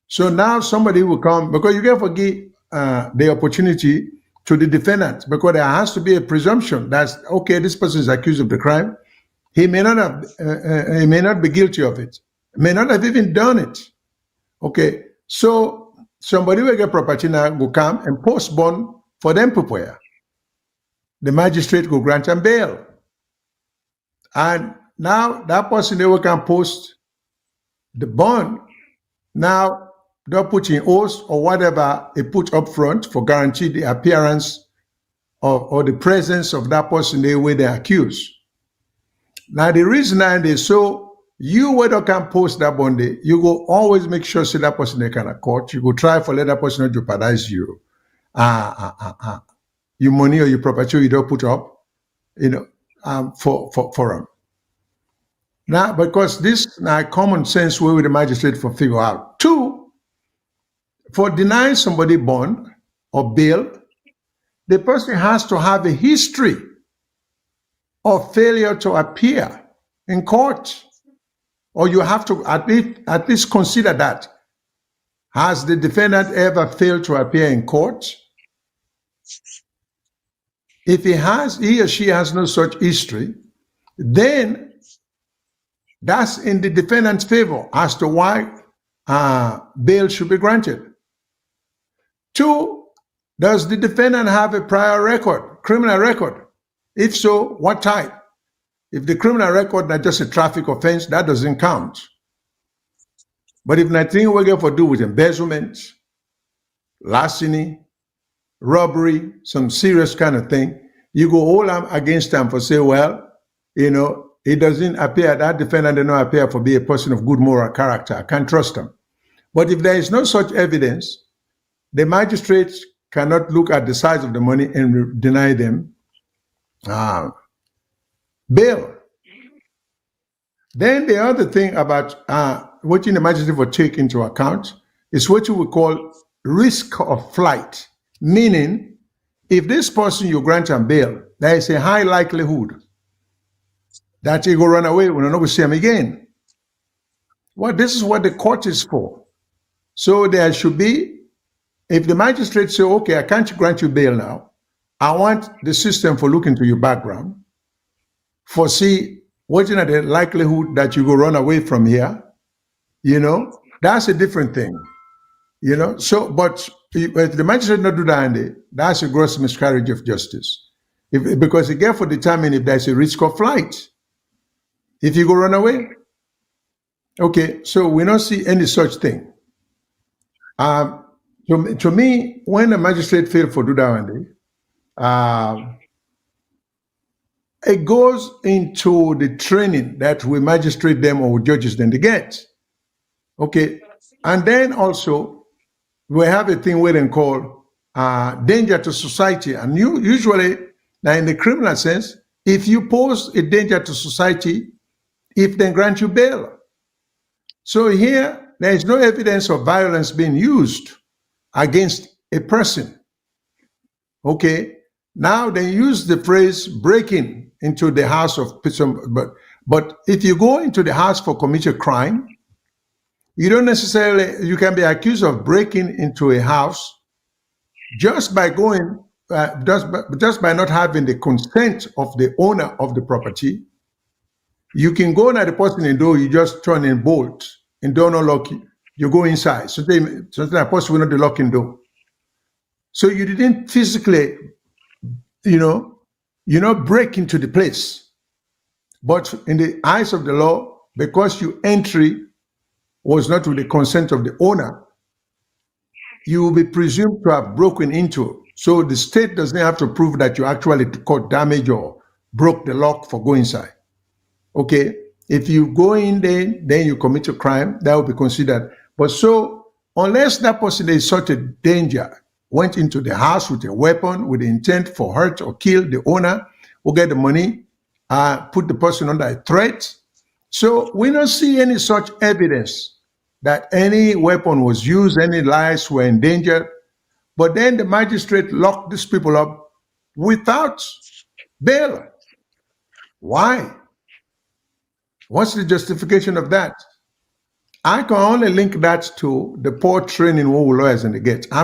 So now somebody will come, because you can forgive the opportunity to the defendant, because there has to be a presumption that, okay, this person is accused of the crime. He may not have, he may not be guilty of it, may not have even done it. Okay, so somebody will get property now, will come and post bond for them people. The magistrate will grant them bail. And now that person, they will can post the bond. Now they'll put in oath or whatever they put up front for guarantee the appearance or the presence of that person they were they accused. Now the reason that is so you whether can post that bond, you go always make sure see that person they can court. You go try for let that person not jeopardize you. Your money or your property you don't put up, for them. Now, because this now common sense way with the magistrate for figure out. Two, for denying somebody bond or bail, the person has to have a history of failure to appear in court. Or you have to at least consider that. Has the defendant ever failed to appear in court? If he or she has no such history, then that's in the defendant's favor as to why bail should be granted. Two, does the defendant have a prior record, criminal record? If so, what type? If the criminal record is just a traffic offense, that doesn't count. But if nothing we get for do with embezzlement, larceny, robbery, some serious kind of thing, you go all against them for say, well, it doesn't appear, that defendant does not appear for be a person of good moral character. I can't trust them. But if there is no such evidence, the magistrate cannot look at the size of the money and deny them bail. Then the other thing about what the magistrate will take into account is what you would call risk of flight. Meaning, if this person you grant him bail, there is a high likelihood that he will run away, we're not going to see him again. Well, this is what the court is for. So there should be, if the magistrate say, okay, I can't grant you bail now, I want the system for looking to your background, for see what's the likelihood that you will run away from here, that's a different thing. So, but if the magistrate not do that, that's a gross miscarriage of justice. Because it therefore determine if there's a risk of flight. If you go run away, okay, so we don't see any such thing. To me, when a magistrate failed for do that, it goes into the training that we magistrate them or judges then they get. Okay, and then also we have a thing we then call danger to society. And usually, now in the criminal sense, if you pose a danger to society, if they grant you bail. So here, there is no evidence of violence being used against a person. Okay, now they use the phrase breaking into the house of some, but if you go into the house for commit a crime, you don't necessarily, you can be accused of breaking into a house just by going, just by not having the consent of the owner of the property. You can go at the person in door, you just turn in bolt and door not lock, you go inside. So that person will not lock in door. So you didn't physically, break into the place. But in the eyes of the law, because your entry was not with the consent of the owner, you will be presumed to have broken into. So the state doesn't have to prove that you actually caused damage or broke the lock for going inside. Okay, if you go in there, then you commit a crime, that will be considered. But so, unless that person is such a danger, went into the house with a weapon, with the intent for hurt or kill the owner, will get the money, put the person under a threat. So we don't see any such evidence that any weapon was used, any lives were endangered. But then the magistrate locked these people up without bail. Why? What's the justification of that? I can only link that to the poor training we lawyers and they get. I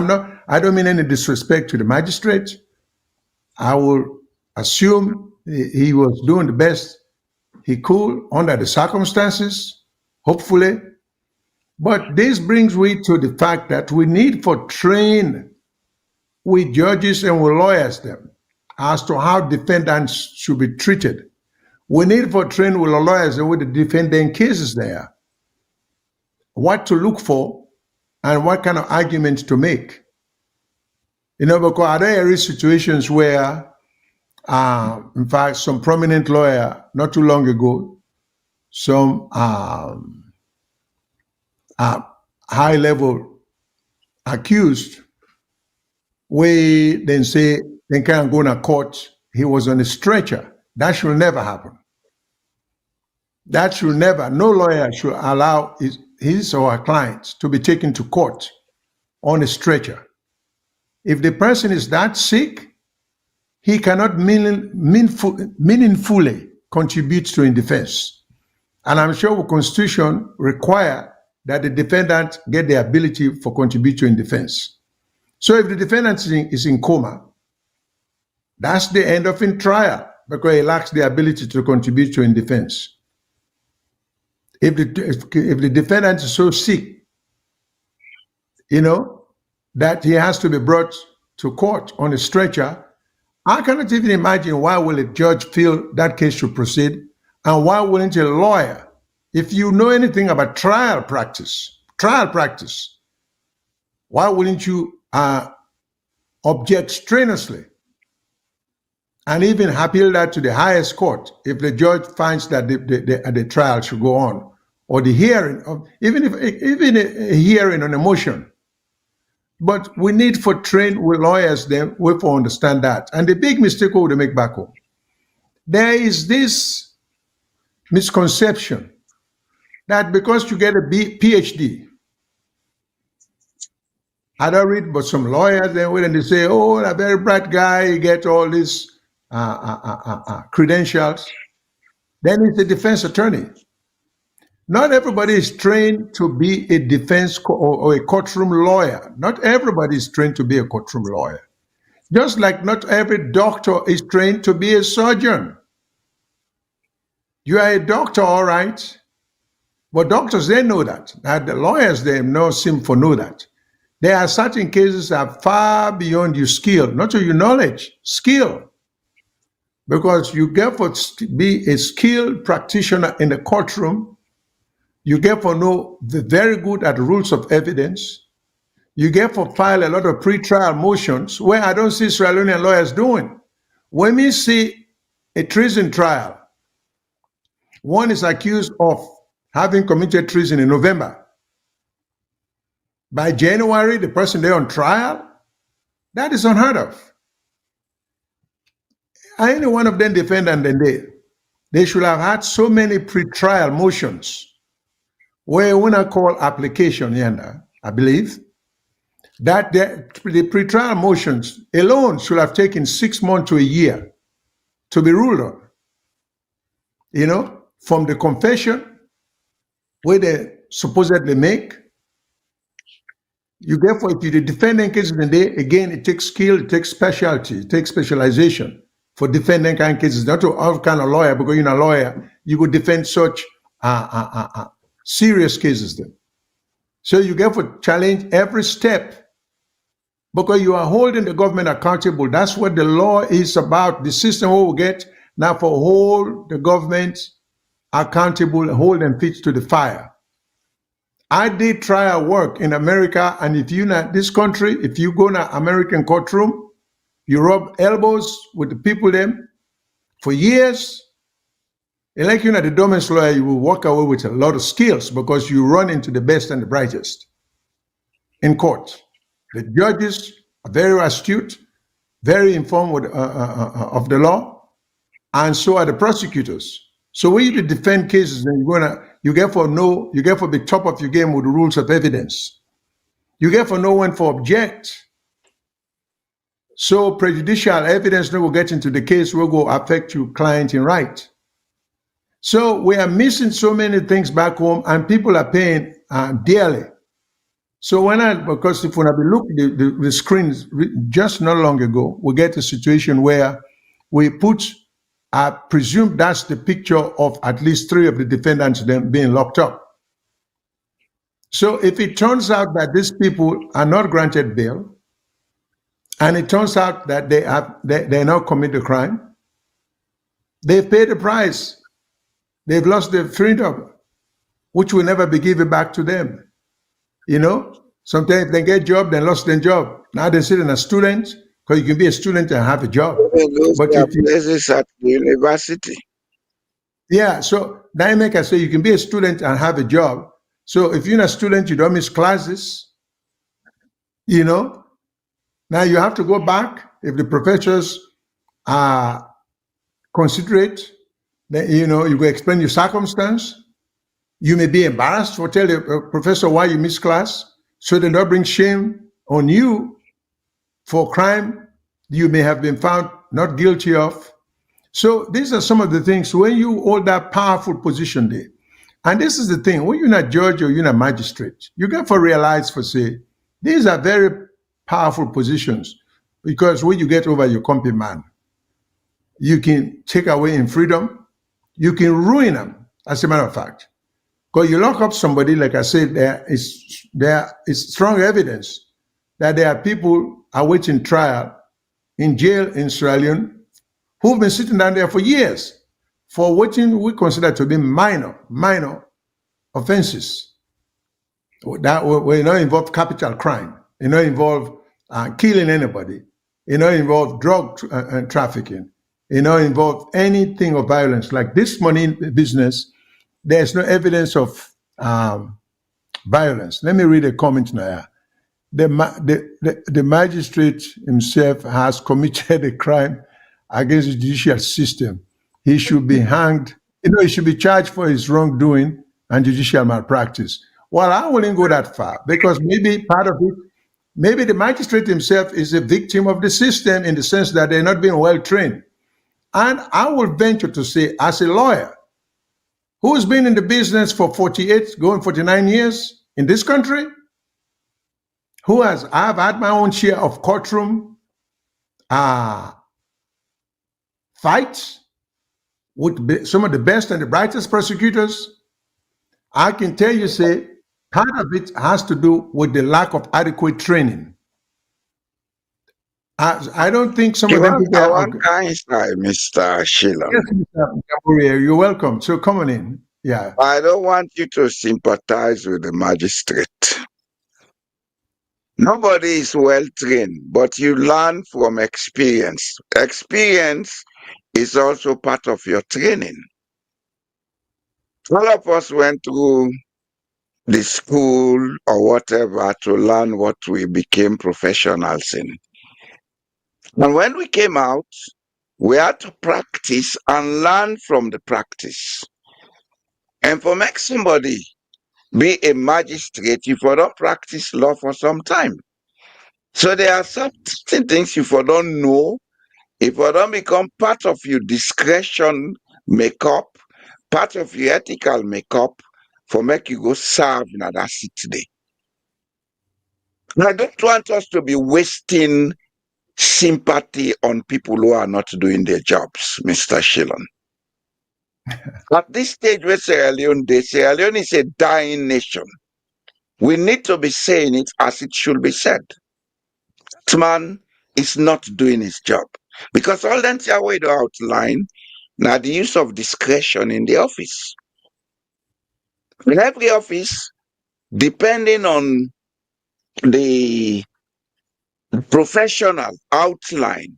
don't mean any disrespect to the magistrate. I will assume he was doing the best he could under the circumstances, hopefully. But this brings me to the fact that we need for train with judges and with lawyers them as to how defendants should be treated. We need for train with the lawyers and with the defendant cases there, what to look for and what kind of arguments to make. Because are there situations where, in fact, some prominent lawyer not too long ago, some high-level accused, we then say they can't go to court. He was on a stretcher. That should never happen. That should never. No lawyer should allow his or her clients to be taken to court on a stretcher. If the person is that sick, he cannot meaningfully contribute to in defense. And I'm sure the Constitution require that the defendant get the ability for contributing in defense. So if the defendant is in coma, that's the end of in trial because he lacks the ability to contribute to in defense. If the defendant is so sick, that he has to be brought to court on a stretcher, I cannot even imagine why will a judge feel that case should proceed, and why wouldn't a lawyer, if you know anything about trial practice, why wouldn't you object strenuously and even appeal that to the highest court if the judge finds that the trial should go on, or the hearing, even a hearing on a motion. But we need for train with lawyers then we for understand that. And the big mistake we make back home, there is this misconception that because you get a PhD, I don't read, but some lawyers then when they say, oh, a very bright guy, you get all these credentials, then he's a defense attorney. Not everybody is trained to be a defense or a courtroom lawyer. Not everybody is trained to be a courtroom lawyer. Just like not every doctor is trained to be a surgeon. You are a doctor, all right, but doctors, they know that. Now, the lawyers, they no seem to know that. There are certain cases that are far beyond your skill, not your knowledge, skill. Because you get to be a skilled practitioner in the courtroom, you get to know very good at the rules of evidence. You get to file a lot of pre-trial motions where I don't see Sierra Leonean lawyers doing. When we see a treason trial, one is accused of having committed treason in November. By January, the person there on trial, that is unheard of. Any one of them defendant, they should have had so many pre-trial motions where when I call application, I believe, that the pre-trial motions alone should have taken 6 months to a year to be ruled on. From the confession, where they supposedly make, you get for if the defending cases again, it takes skill, it takes specialty, it takes specialization for defending kind of cases, not to all kind of lawyer, because you're a lawyer, you could defend such serious cases then. So you get to challenge every step because you are holding the government accountable. That's what the law is about. The system will get now for hold the government accountable, hold them feet to the fire. I did trial work in America, and if you're not this country, if you go to American courtroom, you rub elbows with the people them for years. And like you're not the dumbest lawyer, you will walk away with a lot of skills because you run into the best and the brightest in court. The judges are very astute, very informed of the law, and so are the prosecutors. So when you defend cases, then you get for be top of your game with the rules of evidence. You get for know when to object. So prejudicial evidence that will get into the case will go affect your client in right. So we are missing so many things back home, and people are paying dearly. So because if when I look the screens just not long ago, we get a situation where we put, I presume that's the picture of at least 3 of the defendants them being locked up. So if it turns out that these people are not granted bail, and it turns out that they not commit the crime, they've paid the price. They've lost their freedom, which will never be given back to them. You know, sometimes they get job, they lost their job. Now they're sitting as students, because you can be a student and have a job. Those But are if you, places at the university. yeah, so that make I say you can be a student and have a job. So if you're a student, you don't miss classes, you know. Now you have to go back if the professors are considerate, then you know you go explain your circumstance. You may be embarrassed for tell the professor why you miss class, so they don't bring shame on you for crime you may have been found not guilty of. So these are some of the things when you hold that powerful position there. And this is the thing, when you're not judge or you're not magistrate, you got to realize for say, these are very powerful positions, because when you get over your company man, you can take away in freedom, you can ruin them, as a matter of fact. Because you lock up somebody, like I said, there is strong evidence that there are people awaiting trial in jail in Sierra Leone who've been sitting down there for years for what we consider to be minor offenses that will not involve capital crime, it not involve killing anybody, it not involve drug trafficking, it not involve anything of violence. Like this money business, there's no evidence of violence. Let me read a comment now. The magistrate himself has committed a crime against the judicial system. He should be hanged. You know, he should be charged for his wrongdoing and judicial malpractice. Well, I wouldn't go that far, because maybe part of it, maybe the magistrate himself is a victim of the system in the sense that they're not being well trained. And I will venture to say, as a lawyer who's been in the business for 48, going 49 years in this country, I've had my own share of courtroom uh, fights with some of the best and the brightest prosecutors. I can tell you, say, part of it has to do with the lack of adequate training. I don't think some of them people I are want okay. Einstein, Mr. Shyllon. Yes, Mr. Jamboria, you're welcome. So come on in. Yeah. I don't want you to sympathize with the magistrate. Nobody is well trained, but you learn from experience. Experience is also part of your training. All of us went through the school or whatever to learn what we became professionals in. And when we came out, we had to practice and learn from the practice. And for make somebody be a magistrate, you for don't practice law for some time. So there are certain things you for don't know, if you don't become part of your discretion makeup, part of your ethical makeup, for make you go serve in that seat today. I don't want us to be wasting sympathy on people who are not doing their jobs, Mr. Shyllon. At this stage where Sierra Leone is a dying nation. We need to be saying it as it should be said. This man is not doing his job. Because all that way to outline now the use of discretion in the office. In every office, depending on the professional outline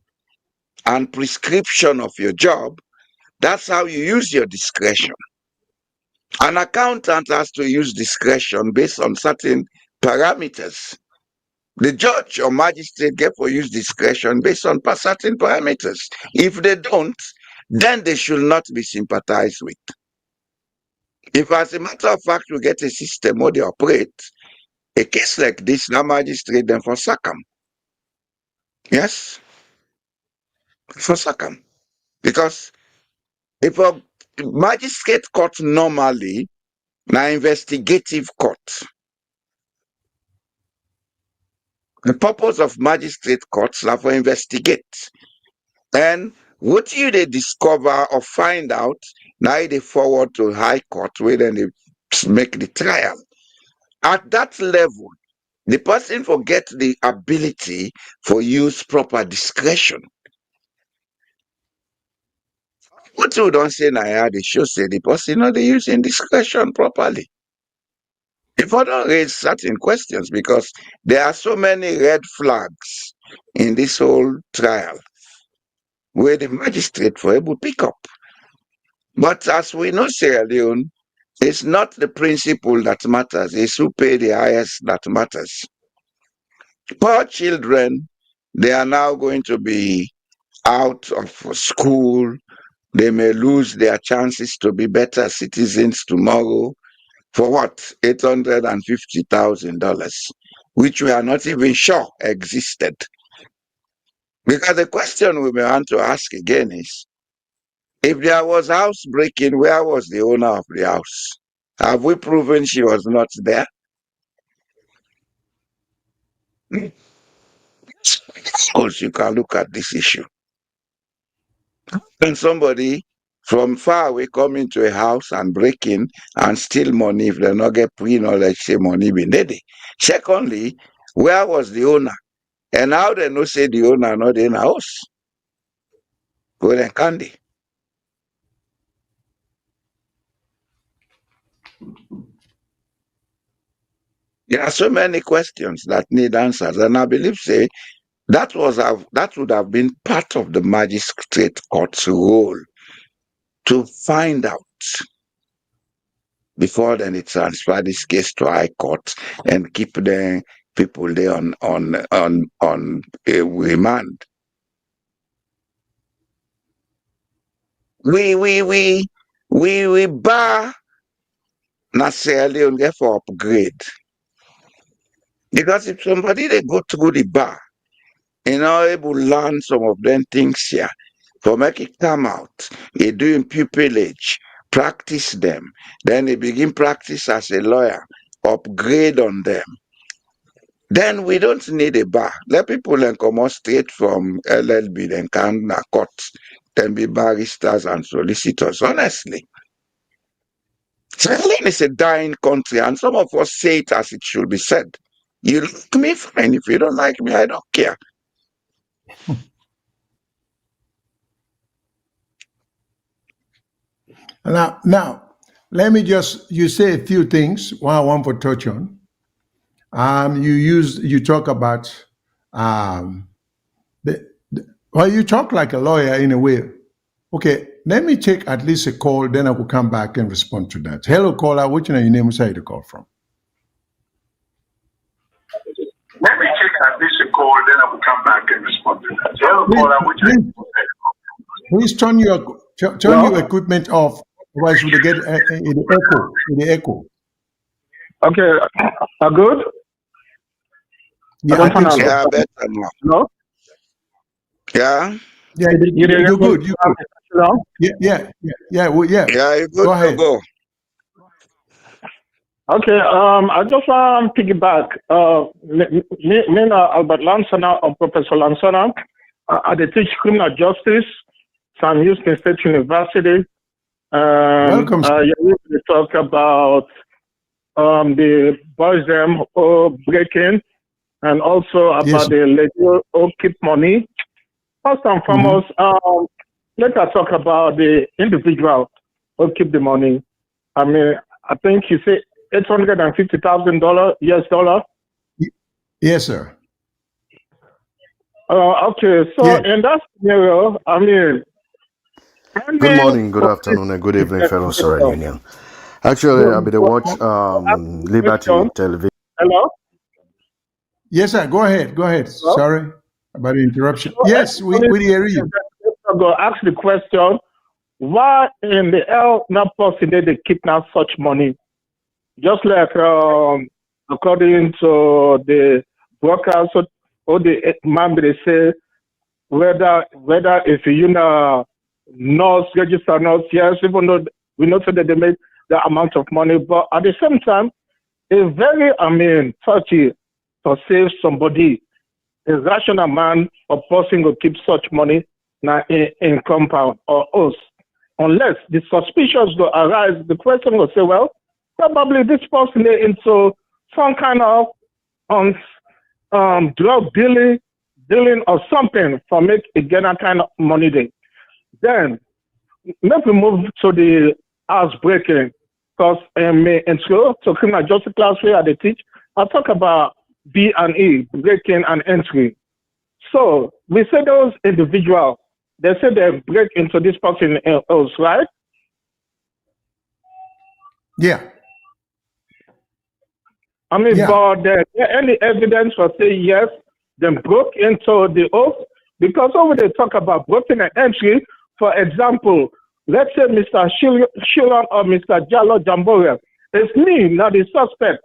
and prescription of your job, that's how you use your discretion. An accountant has to use discretion based on certain parameters. The judge or magistrate get for use discretion based on certain parameters. If they don't, then they should not be sympathized with. If as a matter of fact we get a system where they operate, a case like this, now magistrate then for sack 'em. Yes, for sack 'em. Because if magistrate court normally na investigative court. The purpose of magistrate courts are for investigate. And what you they discover or find out, now they forward to high court where then they make the trial. At that level, the person forget the ability for use proper discretion. What you don't say now, they should say the person not they using discretion properly. If I don't raise certain questions, because there are so many red flags in this whole trial where the magistrate for able pick up. But as we know, Sierra Leone, it's not the principle that matters, it's who pay the highest that matters. Poor children, they are now going to be out of school. They may lose their chances to be better citizens tomorrow. For what? $850,000, which we are not even sure existed. Because the question we may want to ask again is, if there was house breaking, where was the owner of the house? Have we proven she was not there? Of course, you can look at this issue. When somebody from far away come into a house and break in and steal money, if they not get pre-knowledge, say money been there. Secondly, where was the owner? And how they know say the owner not in the house? Go then candy. There are so many questions that need answers, and I believe say that would have been part of the magistrate court's role to find out before then it transfer this case to high court and keep the people there on remand. We bar na Sierra Leone get for upgrade. Because if somebody they go through the bar and are able to learn some of them things here, for make it come out, they doing pupillage, practice them, then they begin practice as a lawyer, upgrade on them. Then we don't need a bar. Let people then come out straight from LLB, then come to court, then be barristers and solicitors, honestly. Sierra Leone is a dying country, and some of us say it as it should be said. You like me, fine. If you don't like me, I don't care. Now, let me you say a few things. One I want to touch on. You talk about, well, you talk like a lawyer in a way. Okay, let me take at least a call, then I will come back and respond to that. Hello, caller. Which one are your name? Where you call from? Let me take at least a call, then I will come back and respond to that. Hello, caller. Please turn your equipment off, otherwise we get the echo. Okay, good? Yeah, I think so. Yeah, better now. No? Yeah? Yeah, you're good. You're good. Yeah. Well, yeah. Yeah, you're good Go ahead. to go. Okay, I just want to piggyback. Me Albert Lansana or Professor Lansana, I teach criminal justice, Sam Houston State University. Welcome. You talk about the boys them breaking, and also about the lady keep money. First and foremost, let us talk about the individual who keep the money. I mean, I think you say $850,000 US dollar. Yes, sir. Okay, so in that scenario, I mean, good morning, good afternoon, and good evening, fellow Sierra Union. Actually, I'll be the watch Liberty Television. Hello? Yes, sir. Go ahead. Hello? Sorry about the interruption. Yes, we hear you. I'm going to ask the question, why in the hell not possible they kidnap such money? Just like according to the broadcast or the man they say whether if you know nurse, registered nurse, yes, even though we know that they make the amount of money, but at the same time, it's very, touchy to save somebody. A rational man or person will keep such money now in compound or us. Unless the suspicions will arise, the person will say, well, probably this person is into some kind of drug dealing or something for make again a kind of money there. Then let me move to the house breaking, because in school, so criminal justice class where they teach, I talk about B&E, breaking and entry. So we say those individuals, they say they break into this person house, right? Yeah. I mean, Yeah. but there any evidence for say yes, they broke into the house? Because when they talk about breaking and entry, for example, let's say Mr. Shyllon or Mr. Jallo Jamboria, it's me, not the suspect,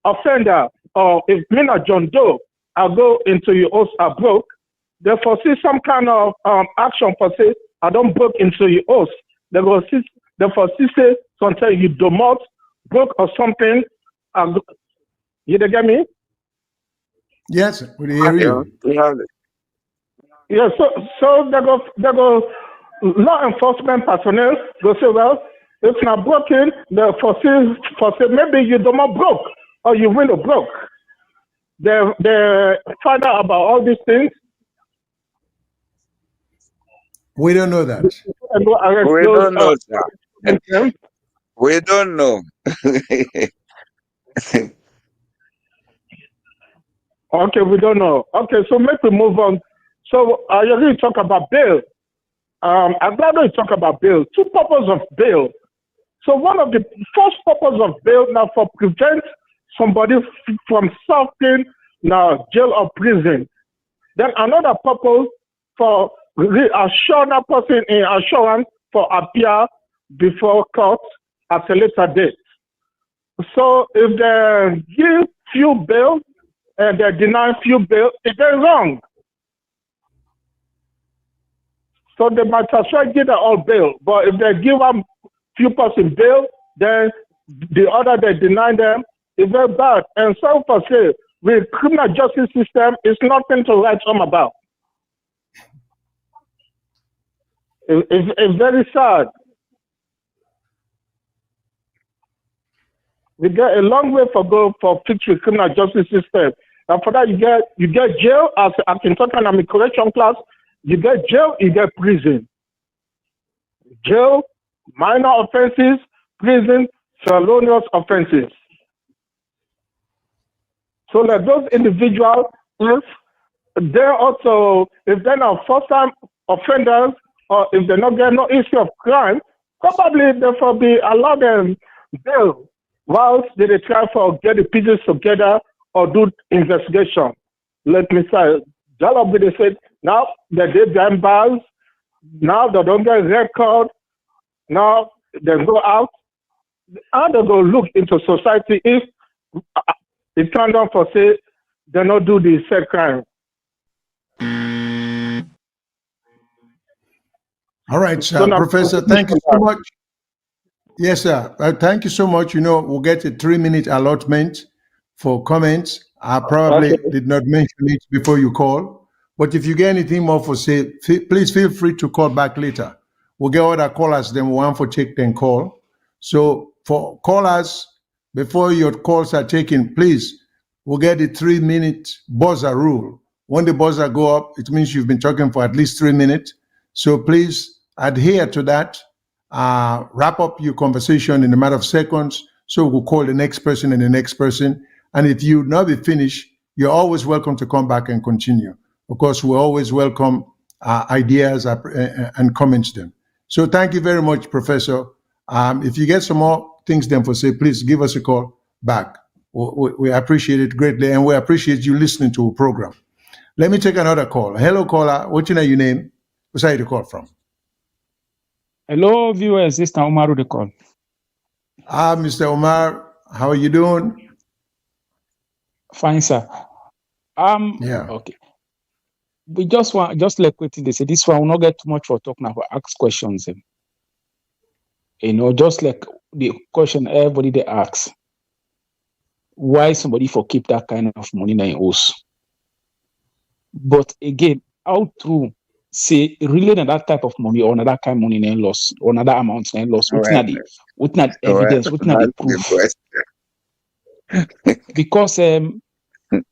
offender, or if me not John Doe, I go into your house, I broke, they foresee some kind of action for say, I don't break into your house. They foresee say, sometimes you do not broke or something. You get me? Yes, we hear you. Yeah. So they go law enforcement personnel go say, well, it's not broken, they foresee maybe you do not broke or you window broke. They find out about all these things. We don't know that. And go arrest We those, don't know, sir. We don't know. Okay, we don't know. Okay, so make we move on. So I already talk about bail. I'm glad we talk about bail. Two purposes of bail. So one of the first purpose of bail now for prevent somebody from suffering now jail or prison. Then another purpose for reassure that person in assurance for appear before court at a later date. So if they give few bail and they deny few bail, it's very wrong. So they might as well give them all bail. But if they give them few person bail, then the other they deny them, it's very bad. And so for say, with criminal justice system, it's nothing to write home about. It's very sad. We get a long way to go for fix the criminal justice system. And for that, you get jail, as I can talk about in correction class, you get jail, you get prison. Jail, minor offenses, prison, felonious offenses. So like those individuals, if they're not first-time offenders, or if they not get no issue of crime, probably therefore be allow them bail whilst they try for get the pieces together or do investigation. Let me say, Jallo they said now that they behind bars, now they don't get record, now they go out, and they go look into society if it turned out for say they not do the said crime. All right, sir. Professor, thank you so much. Yes, sir. Thank you so much. We'll get a 3-minute allotment for comments. I probably did not mention it before you call, but if you get anything more for say, please feel free to call back later. We'll get other callers, then one for take, then call. So for callers, before your calls are taken, please, we'll get the 3-minute buzzer rule. When the buzzer go up, it means you've been talking for at least 3 minutes. So please adhere to that. Wrap up your conversation in a matter of seconds. So we'll call the next person and the next person. And if you not be finished, you're always welcome to come back and continue. Of course, we always welcome ideas and comments them. So thank you very much, Professor. If you get some more things then for say, please give us a call back. We appreciate it greatly, and we appreciate you listening to a program. Let me take another call. Hello, caller. What's your name? Where's you call from? Hello, viewers. This is Umaru the call. Mr. Omar, how are you doing? Fine, sir. Yeah. Okay. we just like waiting. They say this one will not get too much for talking about. Ask questions. Just like the question everybody they ask, why somebody for keep that kind of money in their house? But again, how true say really that type of money or another kind of money in loss or another amount in loss? What's not evidence? What's not the proof? Because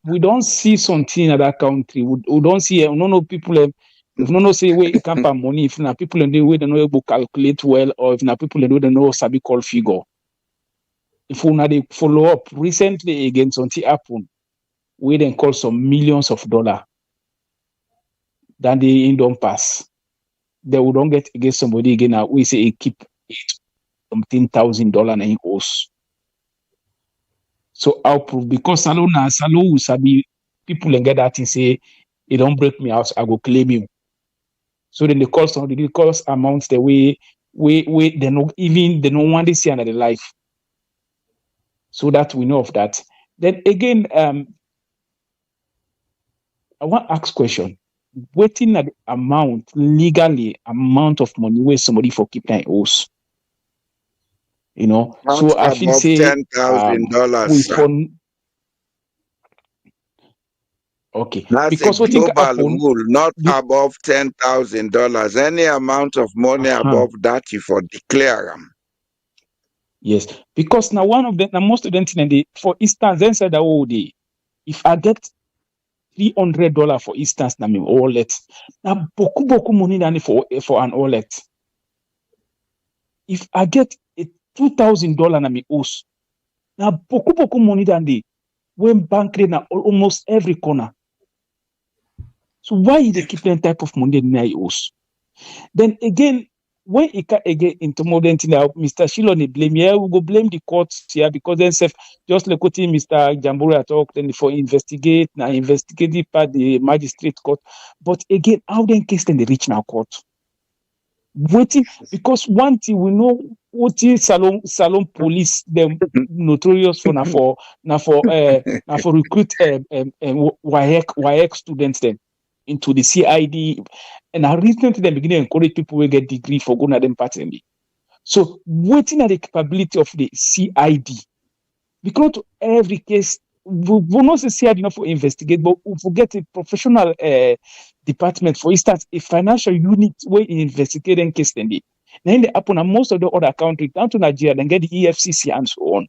we don't see something in that country. We don't see no people. If no say where it come from money, if na people in the way they know able calculate well, or if na people in the way they know sabi call figure. If we not follow up recently again, something happened, we then call some millions of dollars. Then they don't pass. They will don't get against somebody again. Now we say keep something $1,000 in house. So I'll prove because Salo will sabi people and get that and say, "You don't break me out, I go claim you." So then they call amounts the way they no want to see another life. So that we know of that. Then again, I want to ask question. Waiting at the amount of money where somebody for keep their house. So I feel say $10,000. Okay. That's because a global rule, not above $10,000. Any amount of money above that, you for declare them. Yes, because now most of them for instance, then said that if I get $300 for instance, na me wallet, now boku money than for an wallet. If I get $2,000 na me house, now boku money than when bank rate na almost every corner. So why they keep that type of money in their house? Then again, when it can again into modern thing now, Mr. Shyllon blame here, we go blame the courts here because then just like what Mr. Jamboria talked then for investigative part the magistrate court. But again, how then case then the reach now court? Waiting because one thing we know what is Salon police them notorious for recruit YX students then into the CID, and I recently them begin to encourage people who get degree for going at them partly. So waiting at the capability of the CID, because to every case we not say CID enough for investigate, but we forget a professional department, for instance, a financial unit where investigating case then then they happen and most of the other countries down to Nigeria, then get the EFCC and so on.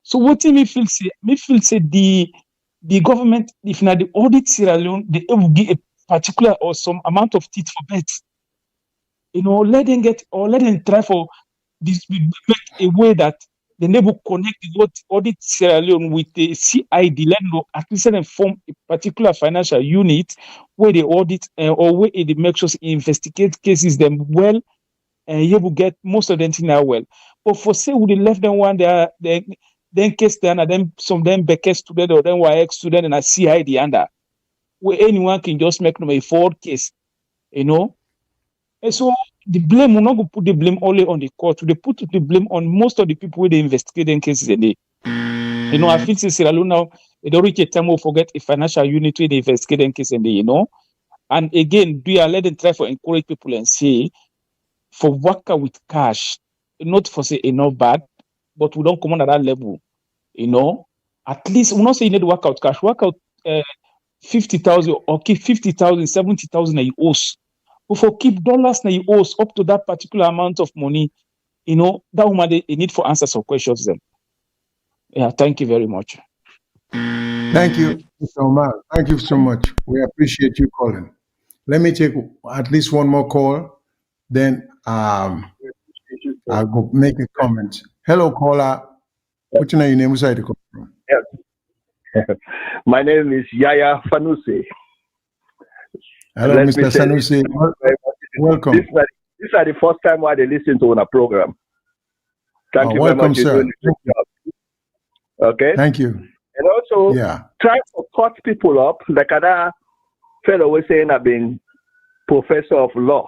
So what me feel say the government, if not the audit Sierra Leone, they will give a particular or some amount of teeth for bet. Let them try for this make a way that they never connect the audit Sierra Leone with the CID, at least they form a particular financial unit where they audit or where they make sure to investigate cases them well, and you will get most of them thing now well. But for say we left them one there, then case then and then some them Beckett student or then YX student and a CID under where anyone can just make them a forward case, And so the blame will not put the blame only on the court, they put the blame on most of the people where they investigate in cases and I feel Sierra Leone now they don't reach a time will forget a financial unit where they investigate in cases and and again do you let them try for encourage people and say for worker with cash, not for say enough bad, but we don't come on at that level. At least we not say you need to work out cash, work out 50,000 or keep 50,000, 70,000 you owe. But for keep dollars na you owe up to that particular amount of money, that woman they need for answers or questions then. Yeah, thank you very much. Thank you, Mr. Omar. Thank you so much. We appreciate you calling. Let me take at least one more call, then I'll go make a comment. Hello, caller. What's your name? Who's the call from? Yes. My name is Yaya Fanusi. Hello, Mr. Sanusi. Welcome. This is the first time why they listen to our program. Thank you welcome, very much. Sir. Okay. Thank you. And also, try to cut people up, like other fellow was saying, I've been professor of law.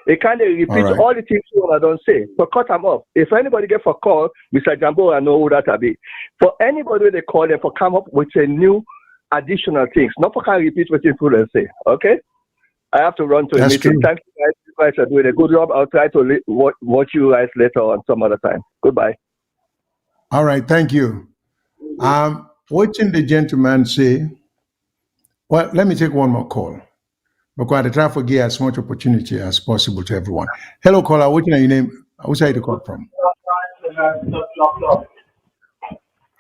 They can't repeat all the things I don't say, but cut them off. If anybody get for call, Mr. Jambo, I know who that will be. For anybody they call them for come up with a new additional things. Not for can repeat what you say. Okay? I have to run to a meeting. True. Thank you guys. You guys are doing a good job. I'll try to watch you guys later on some other time. Goodbye. All right, thank you. Watching the gentleman say, well, let me take one more call because I try to give as much opportunity as possible to everyone. Hello, caller. What's your name? Which side you call from?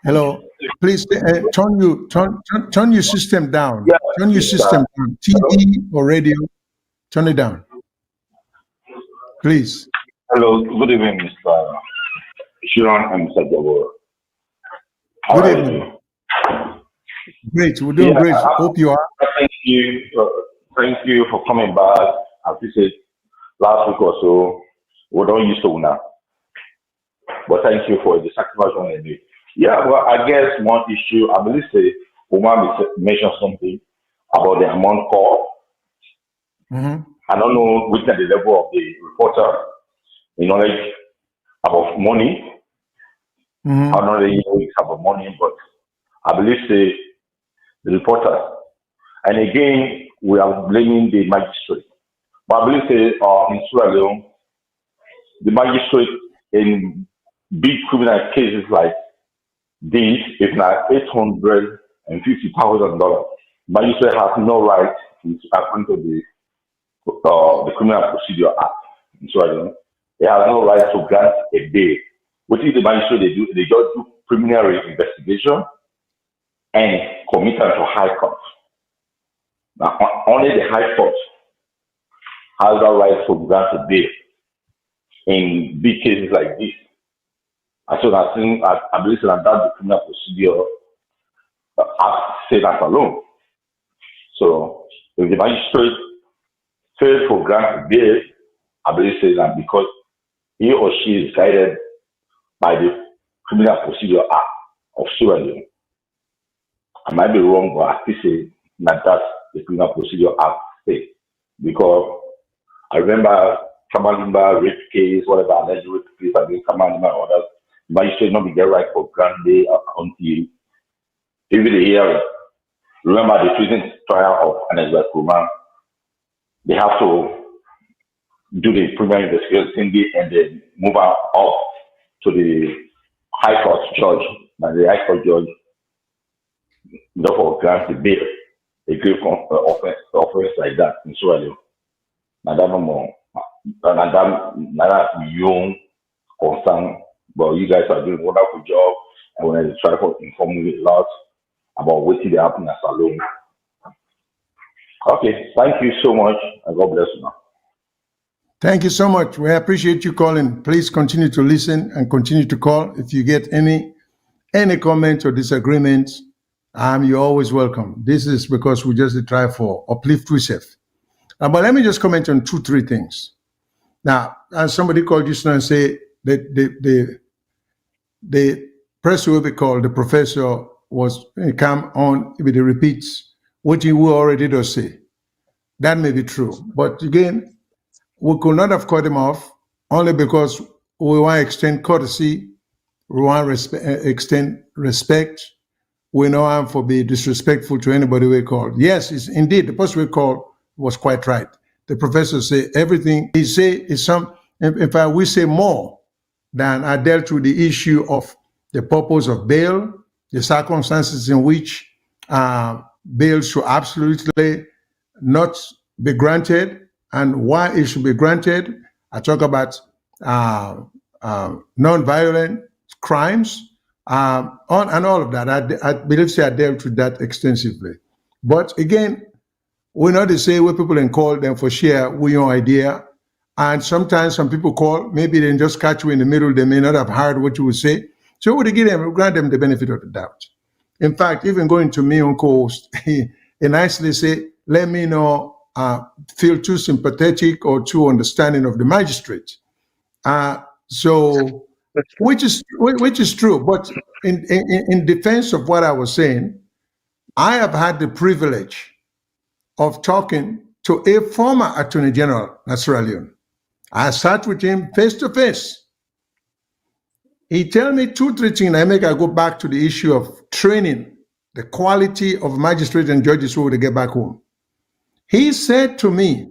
Hello. Please turn your system down. Turn your system down. TV or radio, turn it down. Please. Hello, good evening, Mr. Shyllon and Mr. Jamboria. Good evening. Great, we're doing great. Hope you are. Thank you for coming back. As we said last week or so, we don't use to now. But thank you for the sacrifice on the day. Yeah, well, I guess one issue, I believe, say, Umar mentioned something about the amount call. I don't know which is the level of the reporter in knowledge about money. I don't know the weeks about money, but I believe say the reporter. And again, we are blaming the magistrate. But I believe say in Sierra Leone, the magistrate in big criminal cases like this is now $850,000. Magistrate has no right to according to the Criminal Procedure Act in Sierra Leone. They have no right to grant a bail. What is the magistrate they do? They just do preliminary investigation and commit them to high court. Now, only the high court has the right to grant a bail in big cases like this. I believe that that's the Criminal Procedure Act said that alone. So, if the magistrate fails to grant a bail, I believe that because he or she is guided by the Criminal Procedure Act of Sierra Leone. I might be wrong, but I still say that that's the Criminal Procedure Act state. Because I remember Kamalimba rape case, whatever alleged rape case against Kamalimba or others, the magistrate not be get right for grant bail until even the hearing. Remember the treason trial of Anazwa Kuman, they have to do the preliminary investigation and then move out up to the High Court judge. Now the High Court judge therefore grants the bail, a grave offense like that in Sierra Leone. Now that no more, that young concern, but you guys are doing a wonderful job, and when I try to inform you a lot about what is happening at Salone. Okay, thank you so much, and God bless you now. Thank you so much. We appreciate you calling. Please continue to listen and continue to call. If you get any comments or disagreements, you're always welcome. This is because we just try for uplift yourself. But let me just comment on 2-3 things. Now, as somebody called just now and say that the press will be called, the professor was come on with the repeats what he already does say. That may be true. But again, we could not have cut him off only because we want to extend courtesy, we want to extend respect. We know him for being disrespectful to anybody we called. Yes, it's indeed, the person we called was quite right. The professor say everything he say is some, in fact, we say more than I dealt with the issue of the purpose of bail, the circumstances in which bail should absolutely not be granted, and why it should be granted. I talk about non-violent crimes, on and all of that. I believe I dealt with that extensively. But again, we're not the same way people can call them for share with your idea. And sometimes some people call, maybe they just catch you in the middle, they may not have heard what you would say. So we grant them the benefit of the doubt. In fact, even going to me on co-host, he nicely say, let me know, feel too sympathetic or too understanding of the magistrate. So, which is true. But in defense of what I was saying, I have had the privilege of talking to a former Attorney General of Sierra Leone. I sat with him face to face. He tell me 2-3 things. I go back to the issue of training the quality of magistrates and judges who would get back home. He said to me,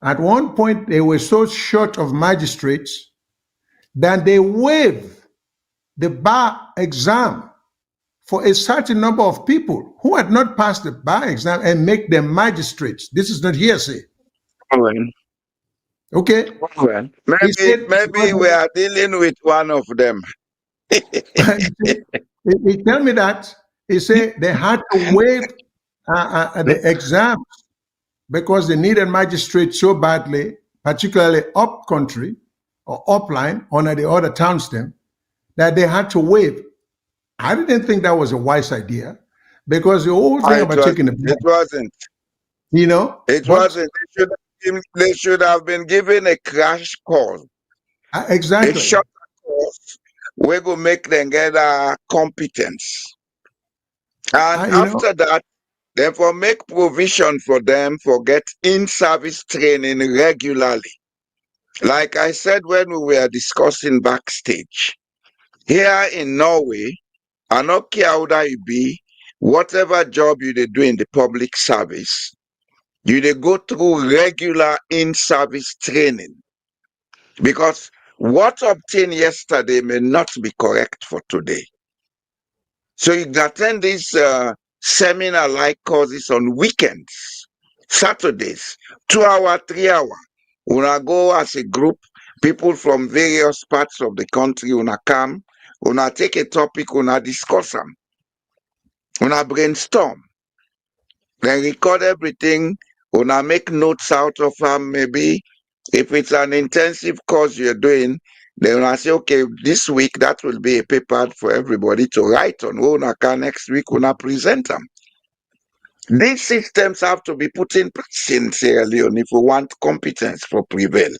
at one point they were so short of magistrates that they waived the bar exam for a certain number of people who had not passed the bar exam and make them magistrates. This is not hearsay. Okay. Maybe we are dealing with one of them. He tell me that. He said they had to waive the exams because they needed magistrates so badly, particularly up country or upline under the other towns then, that they had to waive. I didn't think that was a wise idea because the whole thing about taking the it wasn't. You know, it wasn't. They should have been given a crash course. Exactly. A short course. We're going to make them get competence. And after that, therefore make provision for them for get in-service training regularly. Like I said when we were discussing backstage, here in Norway, I don't care how that you be, whatever job you do in the public service, you go through regular in-service training. Because what obtained yesterday may not be correct for today. So you can attend these seminar-like courses on weekends, Saturdays, 2 hour, 3 hour. Una go as a group, people from various parts of the country, una come, una take a topic, una discuss them, una brainstorm, then record everything, una make notes out of them. Maybe if it's an intensive course you're doing, then I say, okay, this week that will be a paper for everybody to write on. Una can next week una present them. These systems have to be put in place in Sierra Leone if we want competence for prevail.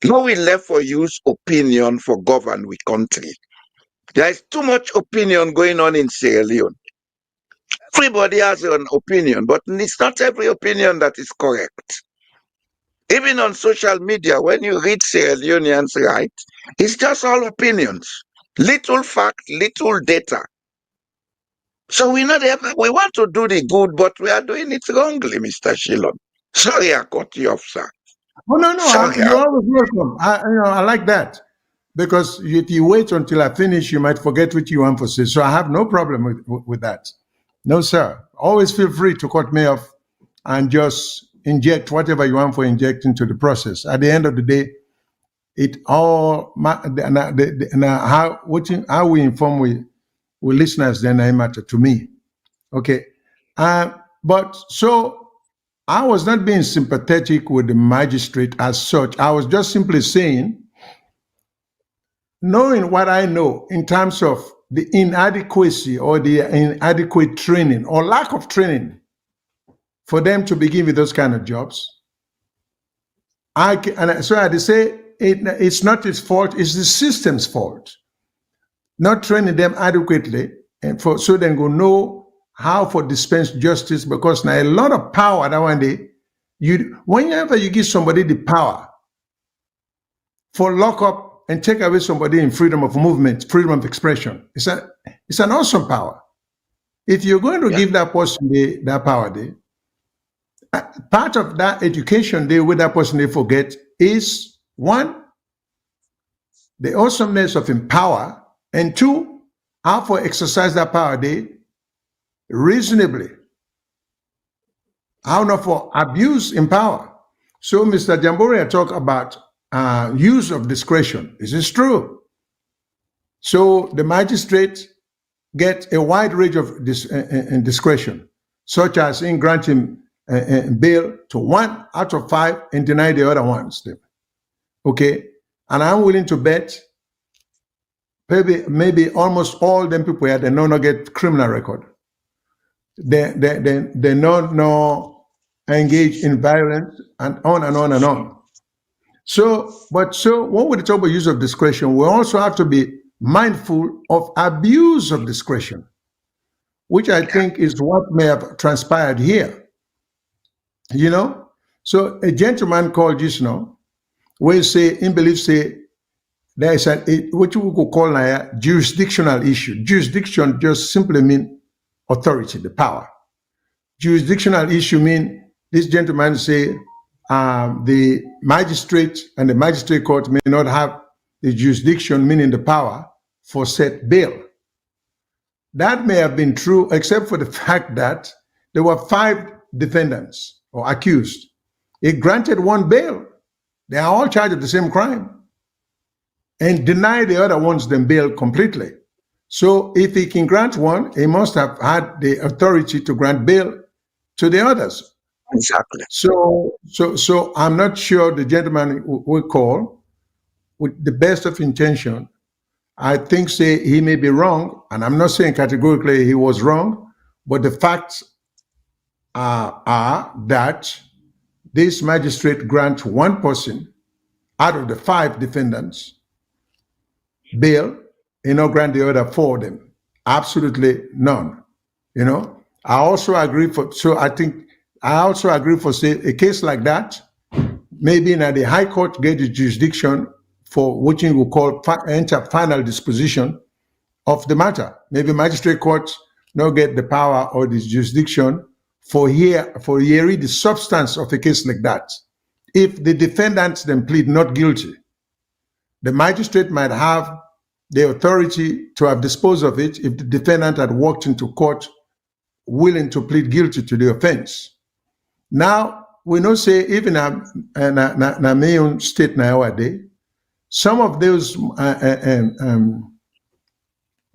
No, we left for use opinion for govern we country. There is too much opinion going on in Sierra Leone. Everybody has an opinion, but it's not every opinion that is correct. Even on social media, when you read Sierra Leoneans, right, it's just all opinions. Little fact, little data. So we want to do the good, but we are doing it wrongly, Mr. Shyllon. Sorry, I cut you off, sir. Oh, no, you're always welcome. I like that. Because if you wait until I finish, you might forget what you want to say. So I have no problem with that. No, sir. Always feel free to cut me off and just inject whatever you want for inject into the process. At the end of the day, it all how we inform with listeners then they matter to me. Okay, but so I was not being sympathetic with the magistrate as such. I was just simply saying, knowing what I know in terms of the inadequacy or the inadequate training or lack of training for them to begin with those kind of jobs, so I had to say it's not its fault, it's the system's fault. Not training them adequately and so they go know how to dispense justice, because now a lot of power that one day, whenever you give somebody the power for lock up and take away somebody in freedom of movement, freedom of expression, it's an awesome power. If you're going to give that person that power, part of that education with that person they forget is, one, the awesomeness of empower, and two, how to exercise that power reasonably. How not for abuse in power. So Mr. Jamboria talk about use of discretion. This is true. So the magistrate get a wide range of discretion, such as in granting bail to 1 out of 5 and deny the other ones. Okay, and I'm willing to bet maybe almost all them people here, they not get criminal record. They not engage in violence and on and on and on. So when we talk about use of discretion, we also have to be mindful of abuse of discretion, which I think is what may have transpired here. You know, so a gentleman called just now, where say in belief say there is what we could call a jurisdictional issue. Jurisdiction just simply means authority, the power. Jurisdictional issue mean this gentleman say the magistrate and the magistrate court may not have the jurisdiction, meaning the power, for set bail. That may have been true, except for the fact that there were 5 defendants or accused. It granted one bail. They are all charged of the same crime, and denied the other ones them bail completely. So if he can grant one, he must have had the authority to grant bail to the others. Exactly. So I'm not sure the gentleman we call, with the best of intention, I think say he may be wrong, and I'm not saying categorically he was wrong, but the facts are that this magistrate grants one person out of the 5 defendants bail, grant the other 4 of them. Absolutely none. I also agree for say a case like that, maybe now the High Court get the jurisdiction for what you will call enter final disposition of the matter. Maybe magistrate courts not get the power or the jurisdiction for hearing the substance of a case like that. If the defendants then plead not guilty, the magistrate might have the authority to have disposed of it if the defendant had walked into court willing to plead guilty to the offense. Now, we know say even in my own state nowadays, some of those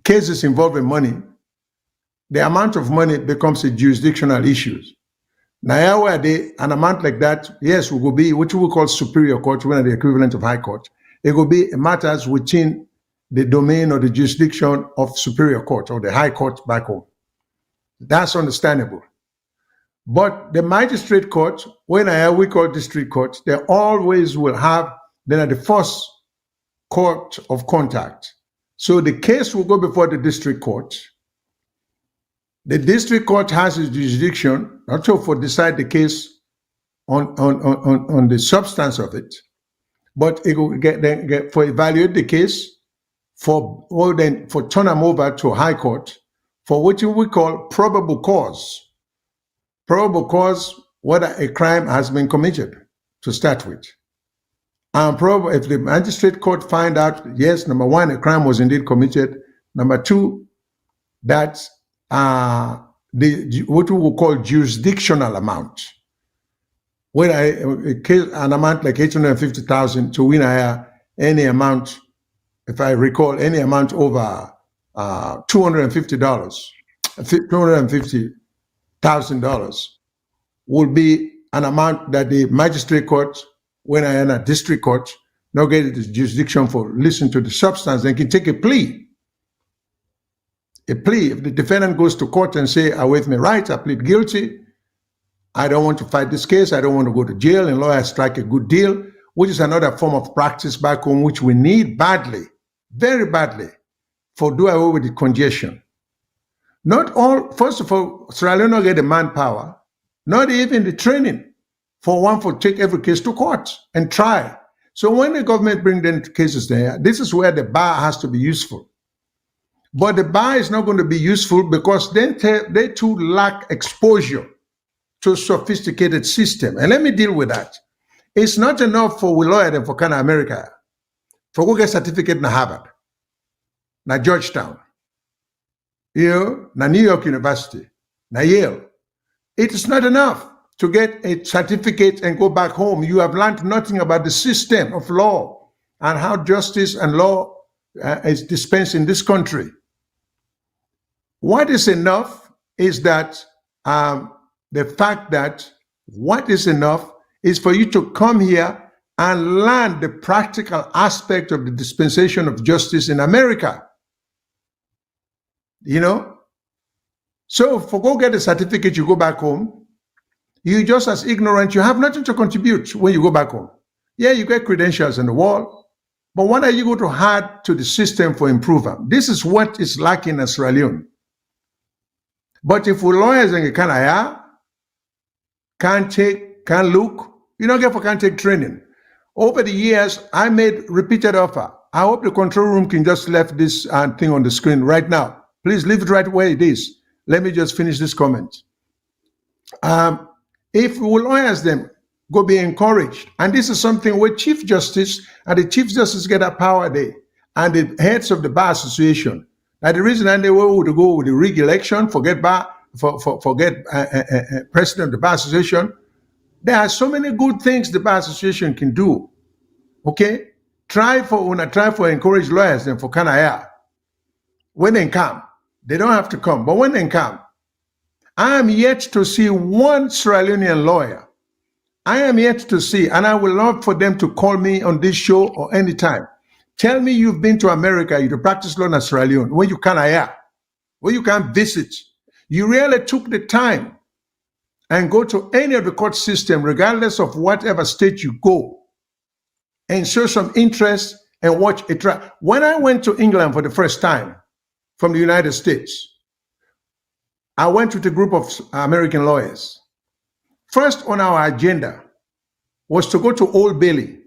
cases involving money, the amount of money becomes a jurisdictional issue. Nowadays, an amount like that, yes, will be what we call superior court, one of the equivalent of high court. It will be matters within the domain or the jurisdiction of superior court or the high court back home. That's understandable. But the magistrate court, when we call district court, they always will have then the first court of contact. So the case will go before the district court. The district court has its jurisdiction, not so for decide the case on the substance of it, but it will get for evaluate the case for turn them over to high court for what we call probable cause. Probable cause, whether a crime has been committed to start with. And probably if the magistrate court find out, yes, number 1, a crime was indeed committed. Number 2, that what we will call jurisdictional amount. When an amount like 850,000 to win any amount, if I recall, any amount over $250,000 will be an amount that the magistrate court, when I am a district court, not get the jurisdiction for listen to the substance, and can take a plea. A plea, if the defendant goes to court and say, I waive my rights, I plead guilty, I don't want to fight this case, I don't want to go to jail, and lawyers strike a good deal, which is another form of practice back home, which we need badly, very badly, for do away with the congestion. Not all, first of all, Sierra Leone don't get the manpower, not even the training for take every case to court and try. So when the government bring them cases there, this is where the bar has to be useful. But the bar is not going to be useful because then they too lack exposure to a sophisticated system. And let me deal with that. It's not enough for we lawyer them for kind of America, for go get certificate in Harvard, na Georgetown, na New York University, na Yale. It is not enough to get a certificate and go back home. You have learned nothing about the system of law and how justice and law is dispensed in this country. What is enough is that the fact that what is enough is for you to come here and learn the practical aspect of the dispensation of justice in America. So for go get a certificate, you go back home, you're just as ignorant, you have nothing to contribute when you go back home. Yeah, you get credentials on the wall, but what are you going to add to the system for improvement? This is what is lacking in Sierra Leone. But if we lawyers and can't look, you don't get for can't take training. Over the years, I made repeated offer. I hope the control room can just left this thing on the screen right now. Please leave it right where it is. let me just finish this comment. If we lawyers them go be encouraged, and this is something where Chief Justice and the Chief Justice get a power there, and the heads of the Bar Association. Now the reason they were to go with the rig election, forget president of the Bar Association. There are so many good things the Bar Association can do. Okay, try for encourage lawyers them for Kanaya. When they come, they don't have to come, but when they come, I am yet to see one Sierra Leonean lawyer. I am yet to see, and I would love for them to call me on this show or anytime. Tell me you've been to America, you to practice law in Sierra Leone, where you can where you can visit. You really took the time and go to any of the court system, regardless of whatever state you go, and show some interest and watch a trial. When I went to England for the first time from the United States, I went with a group of American lawyers. First on our agenda was to go to Old Bailey,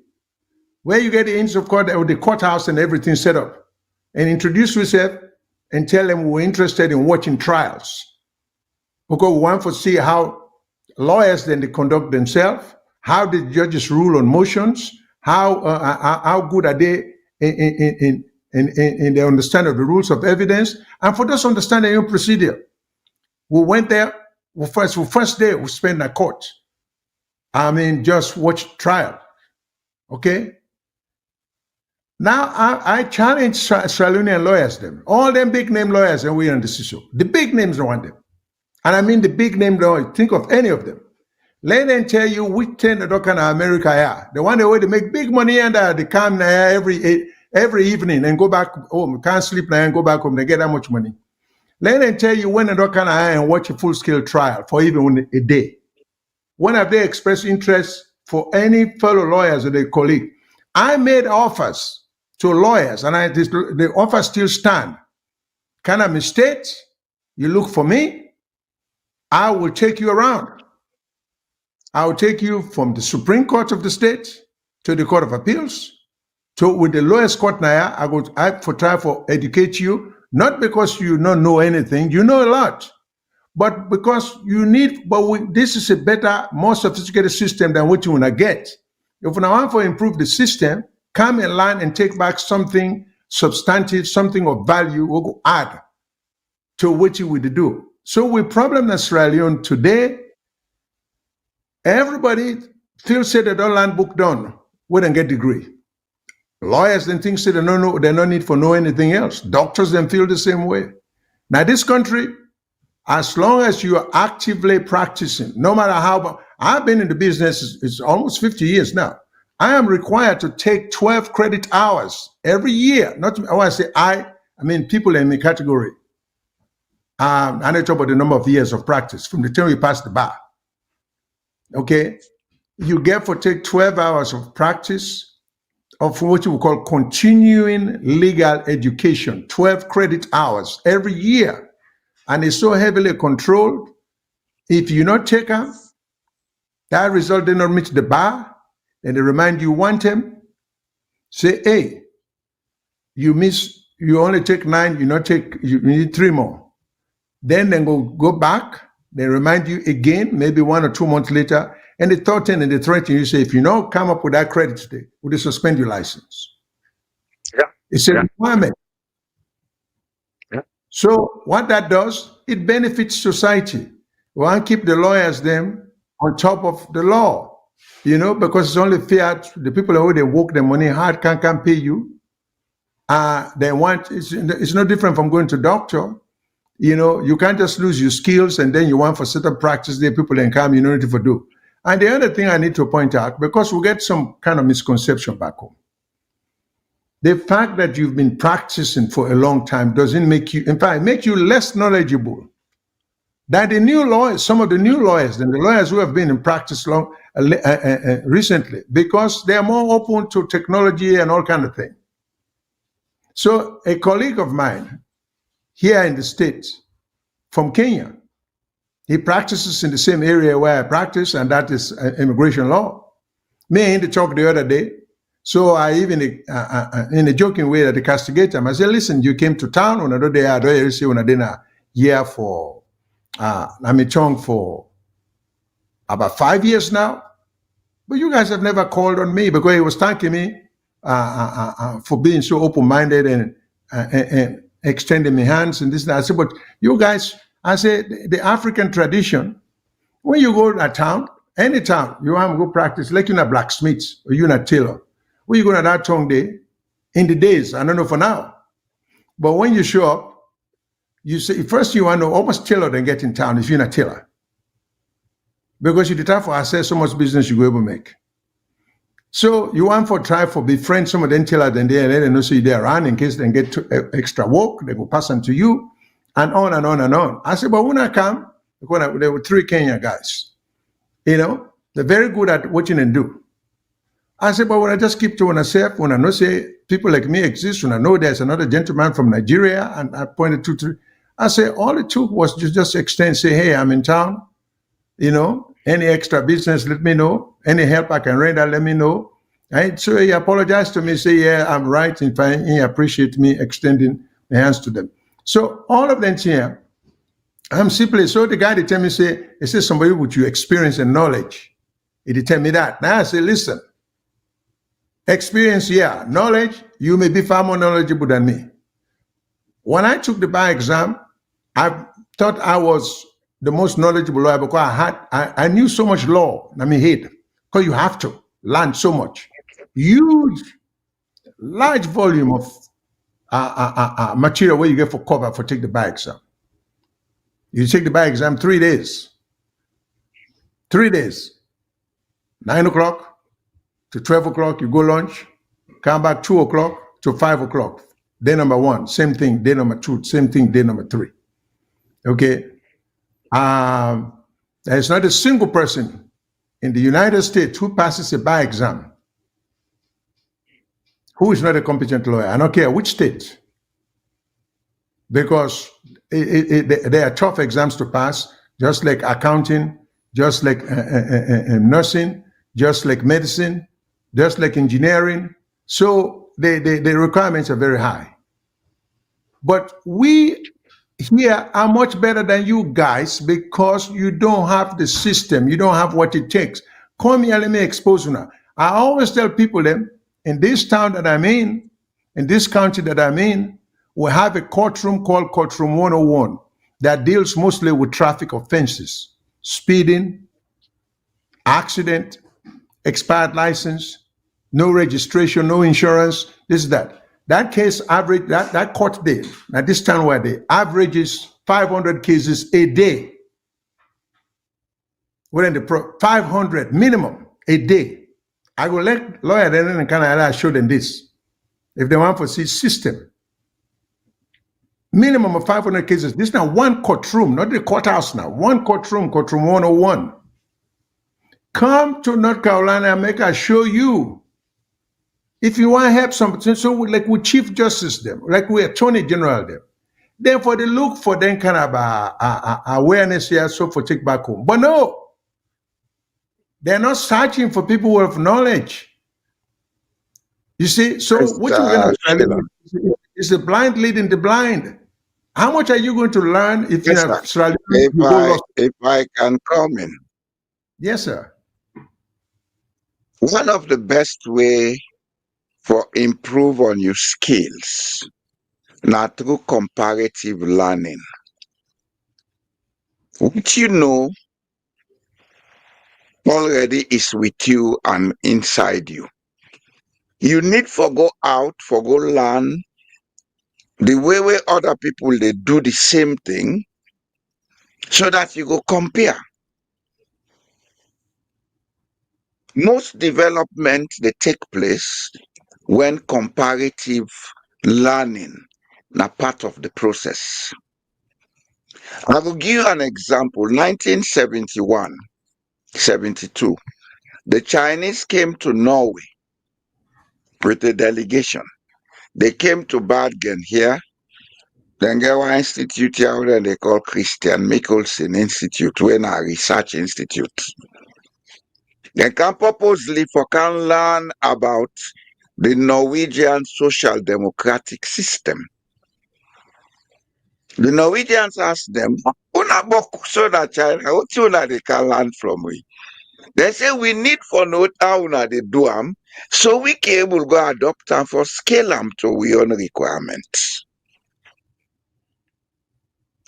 where you get the Inns of Court with the courthouse and everything set up, and introduce yourself and tell them we're interested in watching trials. Because we want to see how lawyers then they conduct themselves, how the judges rule on motions, how good are they in the understanding of the rules of evidence, and for those understanding your procedure. We went there. First day we spent in a court. Just watch trial. Okay. Now I challenge Sierra Leonean lawyers, them all them big name lawyers, and we on this issue. The big names don't want them, and I mean the big name lawyers. Think of any of them. Let them tell you which 10 the kind of America are. The one way they make big money and they come every evening and go back home. Can't sleep now and go back home. They get that much money. Let them tell you when they don't kind of and watch a full-scale trial for even a day. When have they expressed interest for any fellow lawyers or their colleague? I made offers to lawyers, and the offers still stand. Can I mistake? You look for me, I will take you around. I will take you from the Supreme Court of the state to the Court of Appeals, to with the lowest court now. I try to educate you. Not because you don't know anything, you know a lot, but because you need, this is a better, more sophisticated system than what you want to get. If you want to improve the system, come in line and take back something substantive, something of value, we'll add to what you would do. So with problem in Sierra Leone today, everybody feels say they don't land book done, we don't get degree. Lawyers then think they no need for know anything else. Doctors then feel the same way. Now this country, as long as you are actively practicing, no matter how, I've been in the business, it's almost 50 years now. I am required to take 12 credit hours every year. Not when I say I mean people in the category. I don't talk about the number of years of practice from the time you pass the bar. Okay, you get for take 12 hours of practice of what you would call continuing legal education, 12 credit hours every year. And it's so heavily controlled. If you not take them, that result did not meet the bar, and they remind you one time, say, hey, you only take 9, you need 3 more. Then go back, they remind you again, maybe 1 or 2 months later, and the third thing and the threat, you say, if you don't come up with that credit today, we'll suspend your license. Yeah. It's a requirement. Yeah. So what that does, it benefits society. We want to keep the lawyers them on top of the law, because it's only fair to the people who they work their money hard can't pay you. It's no different from going to doctor. You can't just lose your skills and then you want for certain practice there, people can come, nothing for do. And the other thing I need to point out, because we get some kind of misconception back home, the fact that you've been practicing for a long time doesn't make you, in fact, make you less knowledgeable. That the new lawyers, some of the new lawyers, than the lawyers who have been in practice recently, because they are more open to technology and all kind of things. So a colleague of mine here in the States from Kenya, he practices in the same area where I practice, and that is immigration law. Me and he talked the other day. So I even, in a joking way, that I castigate him. I said, listen, you came to town on another day, I don't say on a dinner here for I'm in Chong for about 5 years now. But you guys have never called on me because he was thanking me for being so open-minded and extending my hands and this and that. I said, but you guys, I said, the African tradition, when you go to a town, any town, you want to go practice, like you're not blacksmiths or you're not tailor. When you go to that tongue day, in the days, I don't know for now, but when you show up, you say, first you want to know how much tailor they get in town if you're not tailor. Because you determine for access so much business you go able to make. So you want for try for be friends, some of them tell them there, and then also they're around in case they get extra work, they will pass on to you, and on and on and on. I said, but when I come, because there were 3 Kenya guys, you know, they're very good at watching and do. I said, but when I just keep to myself, when I know say people like me exist, when I know there's another gentleman from Nigeria, and I pointed to 3, I said, all it took was just extend, say, hey, I'm in town, you know, any extra business, let me know. Any help I can render, let me know. Right? So he apologized to me, say, yeah, I'm right. In fact, he appreciate me extending the hands to them. So all of them here, I'm simply, so the guy, they tell me, say, he says somebody with your experience and knowledge. He did tell me that. Now I say, listen, experience, yeah. Knowledge, you may be far more knowledgeable than me. When I took the bar exam, I thought I was the most knowledgeable lawyer because I knew so much law. I mean, hate, because you have to learn so much. Huge, large volume of material where you get for cover for take the bar exam. You take the bar exam 3 days. 3 days. 9 o'clock to 12 o'clock, you go lunch, come back 2 o'clock to 5 o'clock. Day number 1, same thing. Day number 2, same thing. Day number 3. Okay. There's not a single person in the United States who passes a bar exam who is not a competent lawyer. I don't care which state, because they are tough exams to pass, just like accounting, just like nursing, just like medicine, just like engineering. So the requirements are very high. But we here are much better than you guys because you don't have the system. You don't have what it takes. Come here, let me expose you now. I always tell people them, in this town that I'm in this county that I'm in, we have a courtroom called Courtroom 101 that deals mostly with traffic offenses, speeding, accident, expired license, no registration, no insurance, this, that. That case average, that court day, at this time where they averages 500 cases a day. Within the 500 minimum a day. I will let lawyer then and kind of show them this. If they want to see system. Minimum of 500 cases. This is now one courtroom, not the courthouse now. One courtroom, Courtroom 101. Come to North Carolina and make us show you. If you want to help something, so like with Chief Justice them, like with Attorney General them, therefore they look for them kind of awareness here, so for take back home. But no, they're not searching for people who have knowledge. You see, so what you're going to do is the blind leading the blind. How much are you going to learn if you have if I can come in? Yes, sir. One of the best way for improve on your skills, not through comparative learning, which you know already is with you and inside you. You need for go out, for go learn the way where other people they do the same thing, so that you go compare. Most development they take place when comparative learning na part of the process. I will give you an example. 1971, 72, the Chinese came to Norway with a delegation. They came to Bergen here. Then get one institute here that they call Christian Michelsen Institute, when a research institute. They can purposely for can learn about the Norwegian social democratic system. The Norwegians asked them, Una boku so that China, what una they can learn from we. They say we need for note how una they do them, so we can able go adopt them for scale them to we own requirements.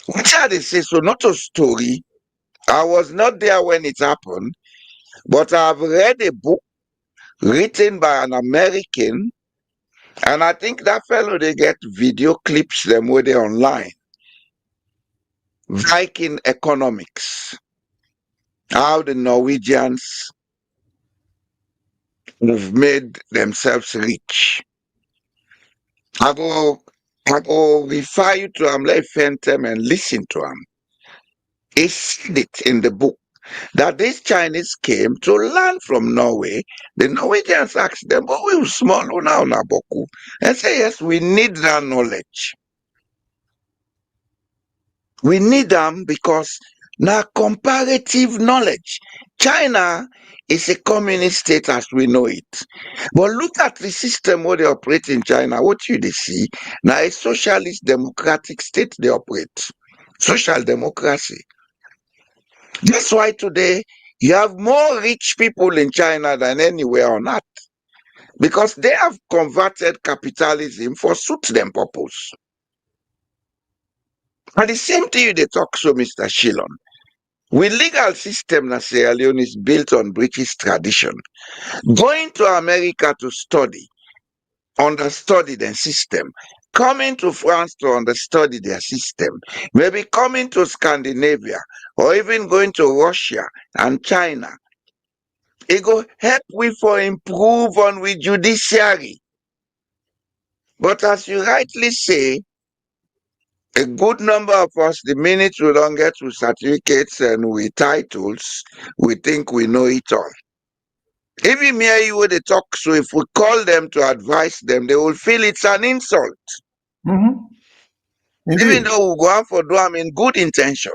What are they say? So not a story. I was not there when it happened, but I've read a book written by an American, and I think that fellow they get video clips them where they online. Viking economics. How the Norwegians have made themselves rich. I go refer you to let them and listen to them. He said it in the book that these Chinese came to learn from Norway. The Norwegians asked them, "But we small now, boku," and say, "Yes, we need that knowledge. We need them because now comparative knowledge. China is a communist state as we know it. But look at the system where they operate in China. What you they see? Now a socialist democratic state they operate. Social democracy. That's why today you have more rich people in China than anywhere on earth. Because they have converted capitalism for suit them purpose. And the same thing they talk so, Mr. Shyllon. We legal system na Sierra Leone is built on British tradition. Going to America to study, understudy their system. Coming to France to understudy their system. Maybe coming to Scandinavia or even going to Russia and China. It go help we for improve on with judiciary. But as you rightly say, a good number of us, the minute we don't get with certificates and with titles, we think we know it all. Even me and you would talk, so if we call them to advise them, they will feel it's an insult. Even though we go out for do them in good intention.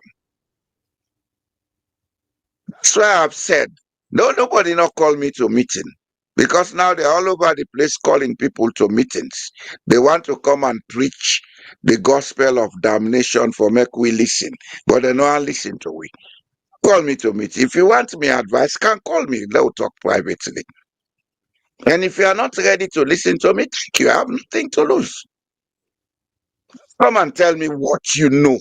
That's why I've said, nobody not call me to meeting. Because now they're all over the place calling people to meetings. They want to come and preach the gospel of damnation for make we listen. But they don't listen to we. Call me to meet. If you want me advice, can call me. They'll talk privately. And if you are not ready to listen to me, you have nothing to lose. Come and tell me what you know.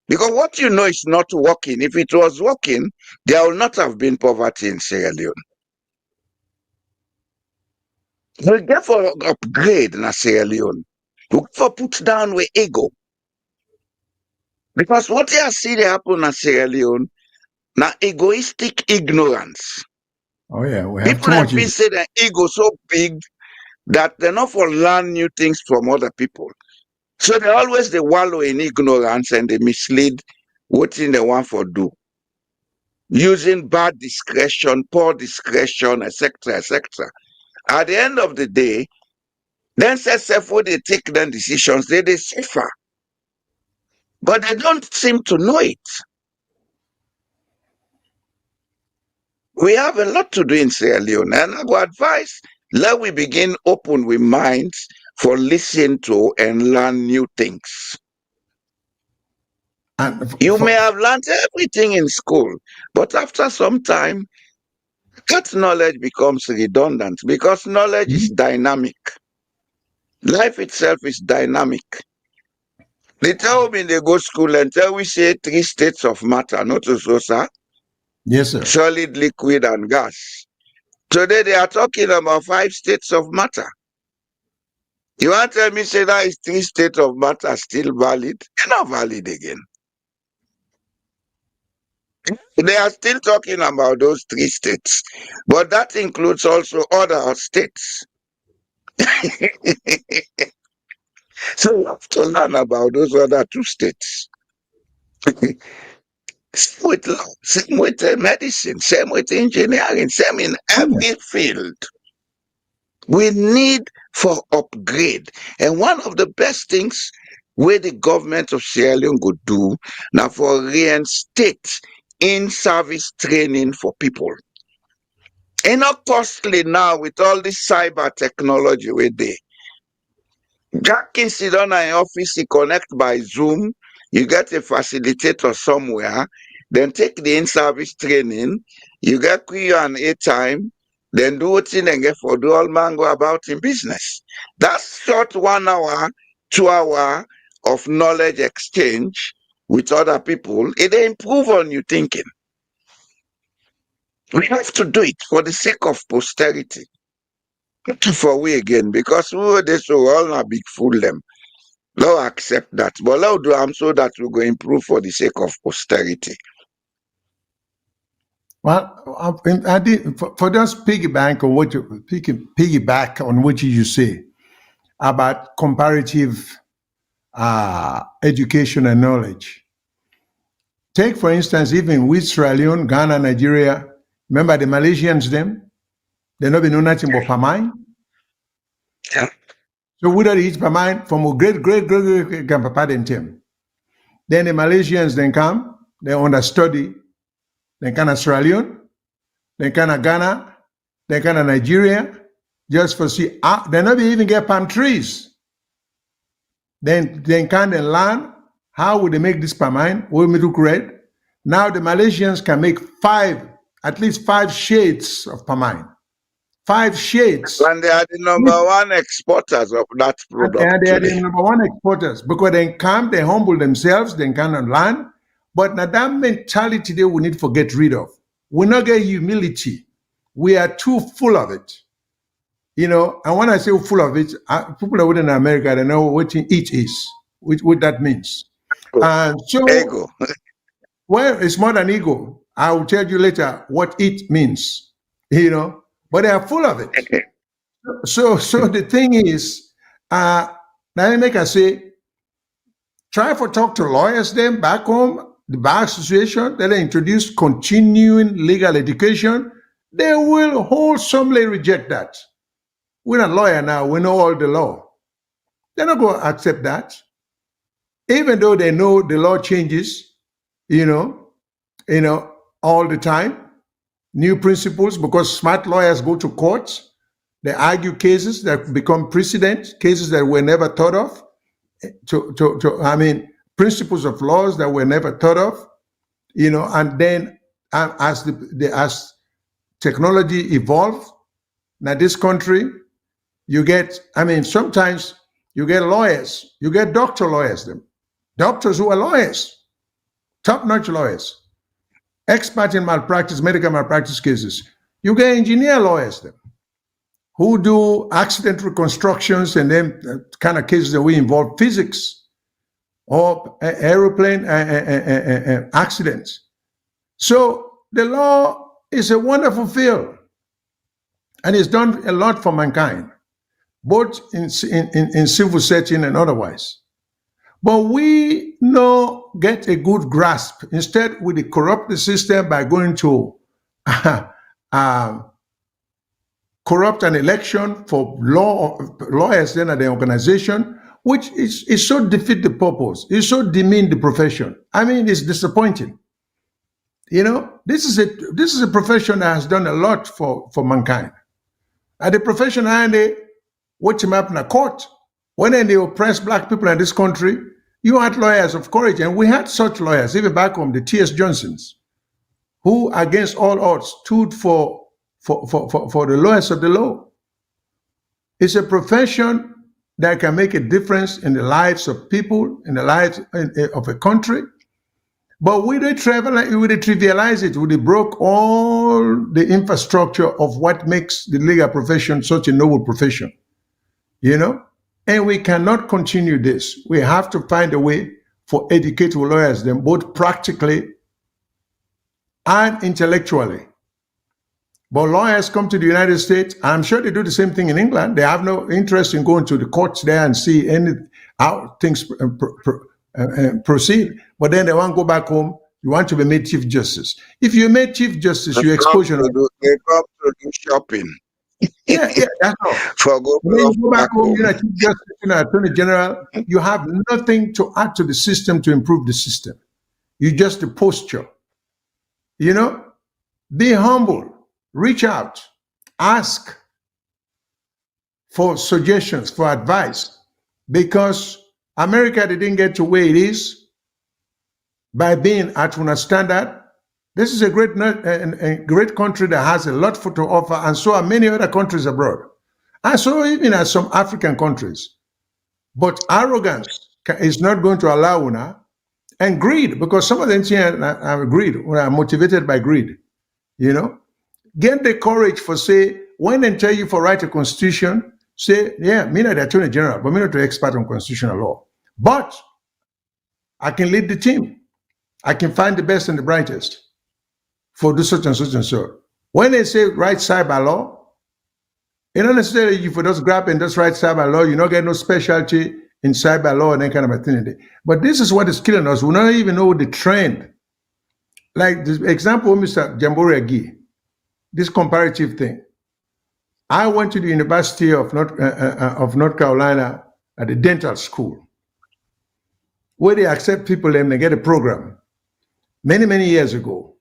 Because what you know is not working. If it was working, there will not have been poverty in Sierra Leone. We get for upgrade in Sierra Leone. We get for put down with ego. Because what you see happen in Sierra Leone, now egoistic ignorance. Oh yeah, we have people too that much. feel say their ego so big that they're not for learn new things from other people. So they always they wallow in ignorance and they mislead what they want for do. Using bad discretion, poor discretion, etc., etc. At the end of the day, then when they take their decisions, they suffer. But they don't seem to know it. We have a lot to do in Sierra Leone, and I would advise, let we begin open with minds for listen to and learn new things. You may have learned everything in school, but after some time, that knowledge becomes redundant because knowledge is dynamic. Life itself is dynamic. They tell me they go school and tell we say 3 states of matter, not so, sir. Yes, sir. Solid, liquid, and gas. Today they are talking about 5 states of matter. You want to tell me say that is 3 states of matter still valid? They're not valid again. They are still talking about those 3 states, but that includes also other states. So you have to learn about those other 2 states. Same with law, same with medicine, same with engineering, same in every field. We need for upgrade. And one of the best things where the government of Sierra Leone could do now for reinstate in-service training for people. And not costly now with all this cyber technology with the Jack can sit down in office, he connect by Zoom, you get a facilitator somewhere, then take the in-service training, you get Q&A time, then do what thing and get for do all man go about in business. That's short 1 hour, 2 hour of knowledge exchange with other people. It improve on you thinking. We have to do it for the sake of posterity. Not for we again, because we were this all a big fool them. Now accept that. But now do I'm so that we go improve for the sake of posterity. Well, I did for just piggyback on what you piggyback on what you say about comparative education and knowledge. Take for instance, even with Sierra Leone, Ghana, Nigeria. Remember the Malaysians, them they not be know nothing but Pamine. Yeah. So we don't eat Pamine from a great grandpapa them. Then the Malaysians then come, they understudy, then kind of Sierra Leone, then kind of Ghana, then kind of Nigeria, just for see, they not even get palm trees. Then kind of learn how would they make this pamine, what we do red. Now the Malaysians can make at least five shades of pamine. 5 shades. And they are the number one exporters of that product. And they are the today. number one exporters because they come, they humble themselves, they cannot learn. But now that mentality they we need to get rid of. We not get humility. We are too full of it. You know, and when I say full of it, people are within America, they know what it is, what that means. And so, Ego. well, it's more than ego. I will tell you later what it means, you know, but they are full of it. So the thing is, now I make I say, try for talk to lawyers then back home, the bar association, then they introduce continuing legal education, they will wholesomely reject that. We're not lawyer now, we know all the law. They're not going to accept that. Even though they know the law changes, you know, all the time, new principles, because smart lawyers go to courts, they argue cases that become precedent, cases that were never thought of, principles of laws that were never thought of, you know, and then as technology evolves, now this country, you get, sometimes you get lawyers, you get doctor lawyers, doctors who are lawyers, top-notch lawyers, expert in malpractice, medical malpractice cases. You get engineer lawyers, who do accident reconstructions and then kind of cases that we involve physics or aeroplane accidents. So the law is a wonderful field and it's done a lot for mankind, both in civil setting and otherwise. But we no get a good grasp. Instead, we corrupt the system by going to corrupt an election for lawyers then at the organization, which is so defeat the purpose. It's so demean the profession. It's disappointing. You know, this is a profession that has done a lot for mankind. And the profession they watch him up in a court. When they oppress black people in this country, you had lawyers of courage, and we had such lawyers, even back home, the T.S. Johnsons, who against all odds stood for the lawyers of the law. It's a profession that can make a difference in the lives of people, in the lives of a country. But we trivialize it. We broke all the infrastructure of what makes the legal profession such a noble profession. You know? And we cannot continue this. We have to find a way for educated lawyers, them both practically and intellectually. But lawyers come to the United States, I'm sure they do the same thing in England. They have no interest in going to the courts there and see how things proceed. But then they want to go back home. You want to be made Chief Justice. If you're made Chief Justice, you expose your... They come to do shopping. Yeah, that's all. When you go back home, you're a Chief Justice, you're an Attorney General, you have nothing to add to the system to improve the system. You just a posture. You know? Be humble. Reach out, ask for suggestions, for advice, because America didn't get to where it is by being at una standard. This is a great country that has a lot to offer, and so are many other countries abroad, and so even as some African countries. But arrogance is not going to allow una, and greed, because some of them are greed, are motivated by greed. Get the courage for say, when they tell you for write a constitution, say, yeah, me not the attorney general, but me not the expert on constitutional law. But I can lead the team. I can find the best and the brightest for do such and such and so. When they say write cyber law, you don't necessarily if you just grab and just write cyber law, you don't get no specialty in cyber law and that kind of a thing. But this is what is killing us. We don't even know the trend. Like the example, Mr. Jamboria Gee, this comparative thing. I went to the University of North Carolina at the dental school, where they accept people and they get a program. Many years ago,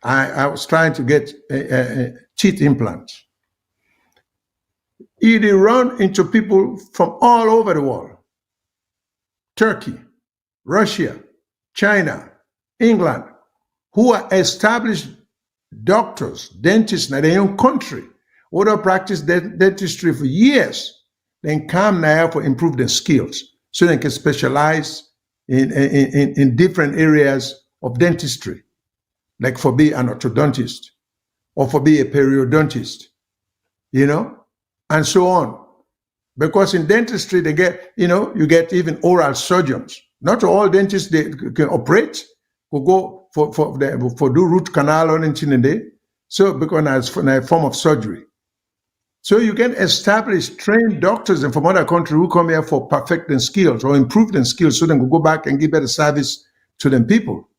I was trying to get a teeth implant. They run into people from all over the world. Turkey, Russia, China, England, who are established doctors, dentists in their own country, who have practiced dentistry for years, then come now for improve their skills so they can specialize in different areas of dentistry, like for be an orthodontist or for be a periodontist, and so on. Because in dentistry, they get, you get even oral surgeons. Not all dentists they can operate, will go for do root canal or anything in there. So because it's a form of surgery. So you get established, trained doctors and from other countries who come here for perfecting skills or improving skills so they can go back and give better service to them people.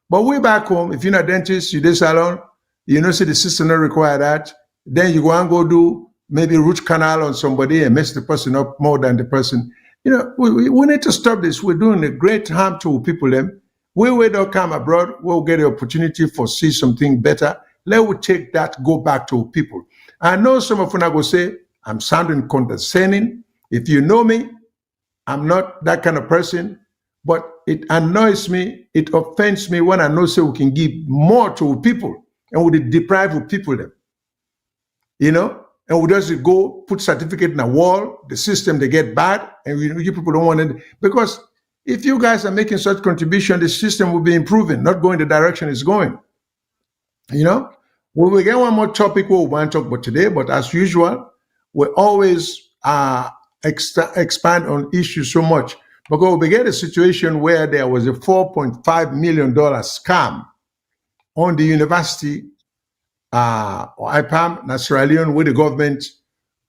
But way back home, if you're not a dentist, you do salon, see the system not require that, then you go and go do maybe root canal on somebody and mess the person up more than the person. We need to stop this. We're doing a great harm to people. We don't come abroad, we'll get the opportunity for see something better. Let we take that, go back to people. I know some of you go say, I'm sounding condescending. If you know me, I'm not that kind of person, but it annoys me, it offends me when I know so we can give more to people and we deprive people them. And we just go put certificate in a wall, the system they get bad, and you people don't want it. Because if you guys are making such contribution, the system will be improving, not going the direction it's going. We will get one more topic we want to talk about today, but as usual, we always expand on issues so much because we get a situation where there was a $4.5 million scam on the university or IPAM, Sierra Leone, with the government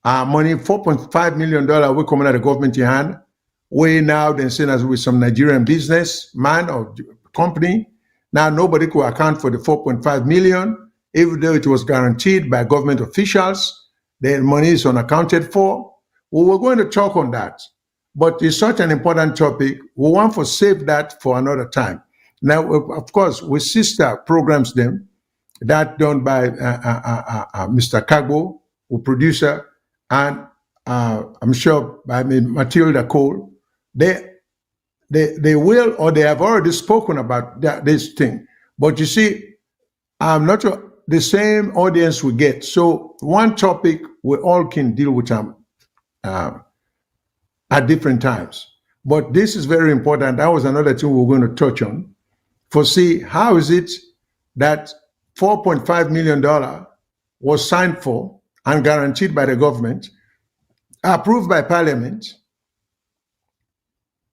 money, $4.5 million we coming out of the government in hand. We now then seen as with some Nigerian businessman or company. Now nobody could account for the 4.5 million, even though it was guaranteed by government officials. The money is unaccounted for. We were going to talk on that, but it's such an important topic. We want to save that for another time. Now, of course, with sister programs them, that done by Mr. Kagbo, who producer, and I'm sure by Matilda Cole. They will, or they have already spoken about this thing. But you see, I'm not the same audience we get. So one topic we all can deal with at different times. But this is very important. That was another thing we're going to touch on. For see, how is it that $4.5 million was signed for and guaranteed by the government, approved by Parliament.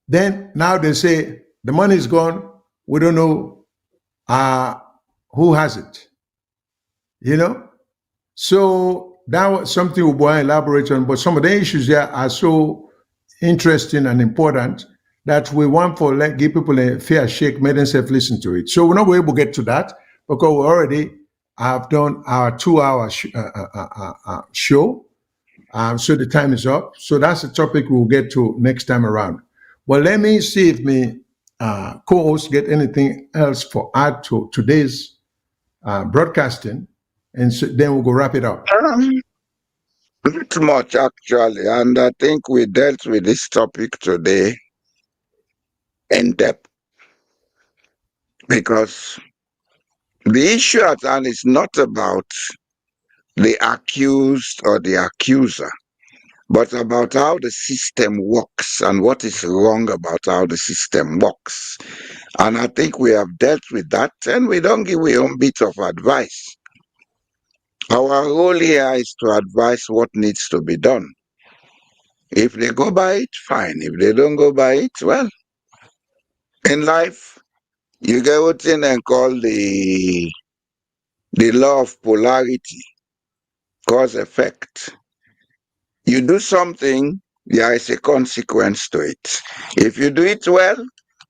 Then now they say the money is gone. We don't know who has it. So that was something we'll elaborate on. But some of the issues there are so interesting and important that we want to give people a fair shake, make themselves listen to it. So we're not able to get to that because we already have done our 2-hour show. So the time is up. So that's the topic we'll get to next time around. Well, let me see if my co-hosts get anything else for add to today's broadcasting, and so then we'll go wrap it up. Not much, actually. And I think we dealt with this topic today in depth. Because the issue at hand is not about the accused or the accuser, but about how the system works and what is wrong about how the system works. And I think we have dealt with that, and we don't give our own bit of advice. Our role here is to advise what needs to be done. If they go by it, fine. If they don't go by it, well, in life, you get what they call the law of polarity, cause effect. You do something, there is a consequence to it. If you do it well,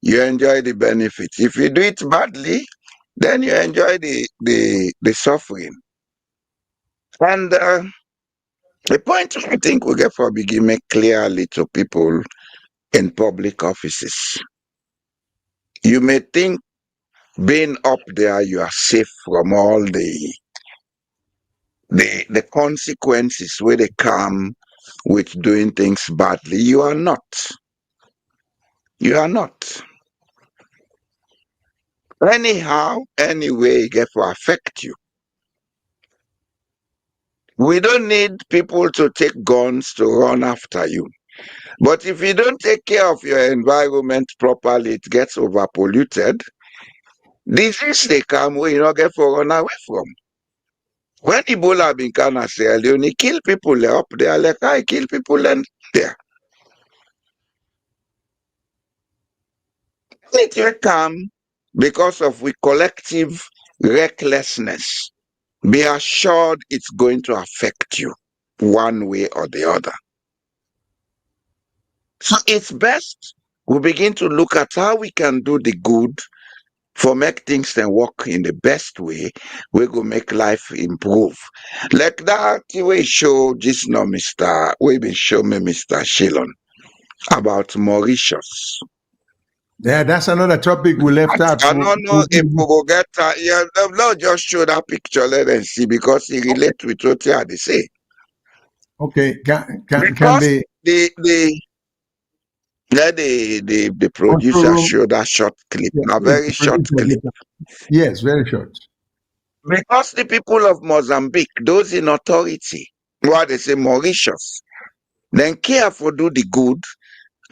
you enjoy the benefits. If you do it badly, then you enjoy the suffering. And the point I think we get for begin make clearly to people in public offices. You may think being up there, you are safe from all the consequences where they come with doing things badly. You are not. You are not. Anyhow, anyway, it get to affect you. We don't need people to take guns to run after you. But if you don't take care of your environment properly, it gets overpolluted. Disease they come where you not get to run away from. When Ebola been kind of Sierra Leone, kill people up there, like I kill people and there. It will come because of we collective recklessness. Be assured it's going to affect you one way or the other. So it's best we begin to look at how we can do the good for make things then work in the best way. We go make life improve. Like that way show just now, Mr. We been show me Mr. Shyllon about Mauritius. Yeah, that's another topic we left out. I don't know if we will get yeah, not just show that picture, let them see, because it relates with what you had to say. Okay, can Because they let the producer show that short clip, yeah, a very short clip. Yes, very short. Because the people of Mozambique, those in authority, what they say Mauritius, then care for do the good.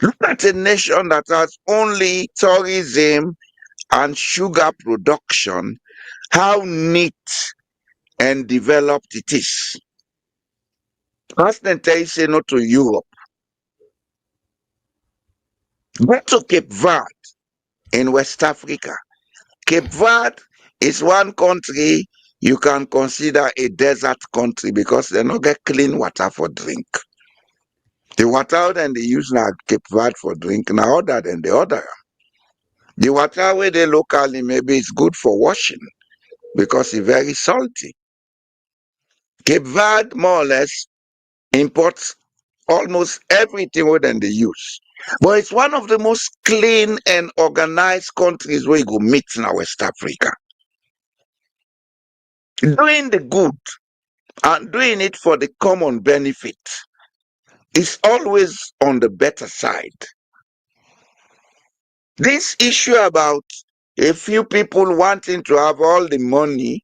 Look at a nation that has only tourism and sugar production, how neat and developed it is. As they tell you say no to Europe. Go to Cape Verde in West Africa. Cape Verde is one country you can consider a desert country because they don't get clean water for drink. The water then they use now Cape Verde for drink now other than the other. The water where they locally maybe is good for washing because it's very salty. Cape Verde more or less imports almost everything where then they use. But it's one of the most clean and organized countries where you go meet in West Africa. Doing the good and doing it for the common benefit is always on the better side. This issue about a few people wanting to have all the money,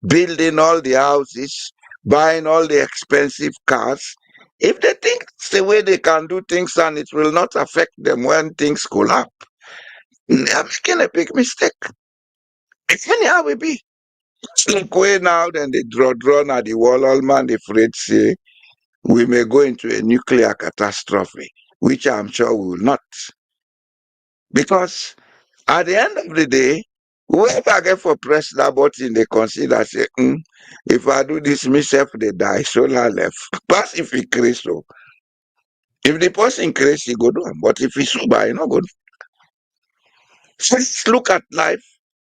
building all the houses, buying all the expensive cars, if they think it's the way they can do things and it will not affect them when things collapse, they're making a big mistake. It's anyhow we be. It's like way now, then they draw at the wall, all man, the afraid say, we may go into a nuclear catastrophe, which I'm sure we will not. Because at the end of the day, whoever get for press that button, they consider say, if I do this myself, they die, solar left. Pass if he crazy so. If the person crazy, he go do it. But if he's sober, he not go do. So let's look at life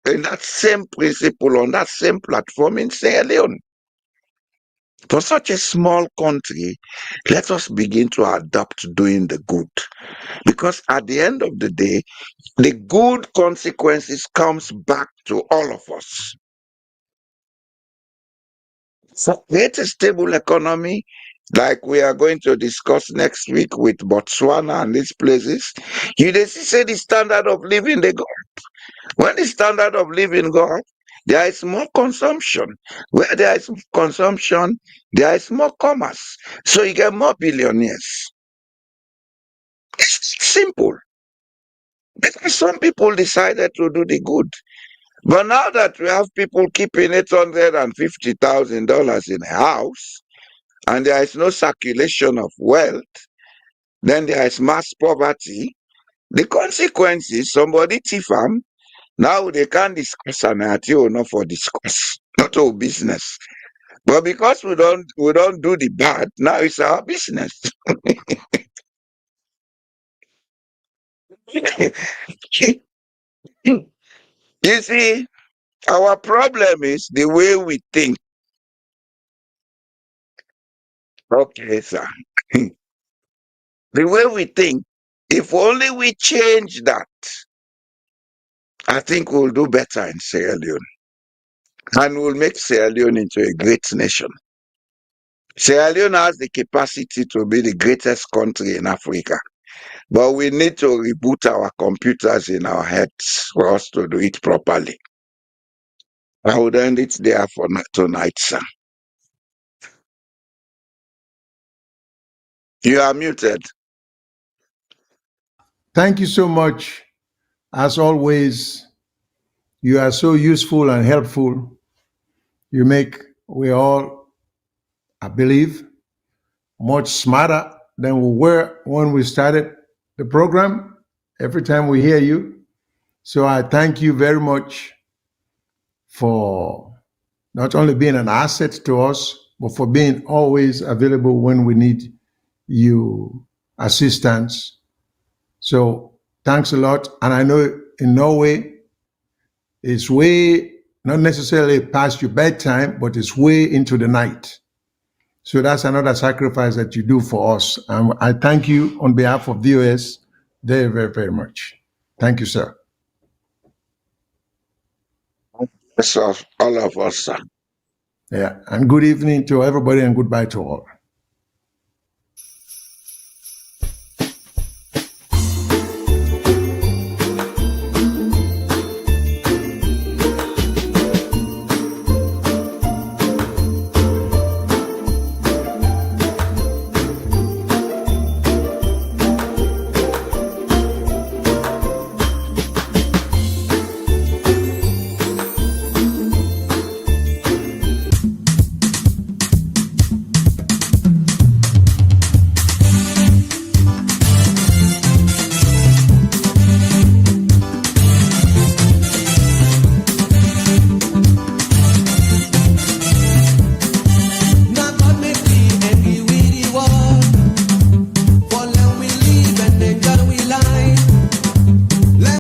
in that same principle, on that same platform in Sierra Leone. For such a small country, let us begin to adapt doing the good. Because at the end of the day, the good consequences comes back to all of us. So create a stable economy, like we are going to discuss next week with Botswana and these places, you dey see say the standard of living they go up. When the standard of living go up, there is more consumption. Where there is consumption, there is more commerce. So you get more billionaires. It's simple. Because some people decided to do the good. But now that we have people keeping $850,000 in a house, and there is no circulation of wealth, then there is mass poverty. The consequence is somebody thief am. Now they can't discuss and not for discuss, not all business. But because we don't do the bad, now it's our business. You see, our problem is the way we think. Okay, sir. The way we think. If only we change that, I think we'll do better in Sierra Leone. And we'll make Sierra Leone into a great nation. Sierra Leone has the capacity to be the greatest country in Africa. But we need to reboot our computers in our heads for us to do it properly. I would end it there for tonight, sir. You are muted. Thank you so much. As always, you are so useful and helpful. You make we all, I believe, much smarter than we were when we started the program. Every time we hear you. So I thank you very much for not only being an asset to us, but for being always available when we need you assistance. So thanks a lot. And I know in Norway, it's way not necessarily past your bedtime, but it's way into the night. So that's another sacrifice that you do for us. And I thank you on behalf of VOS very, very, very much. Thank you, sir. Yes, all of us, sir. Yeah. And good evening to everybody and goodbye to all.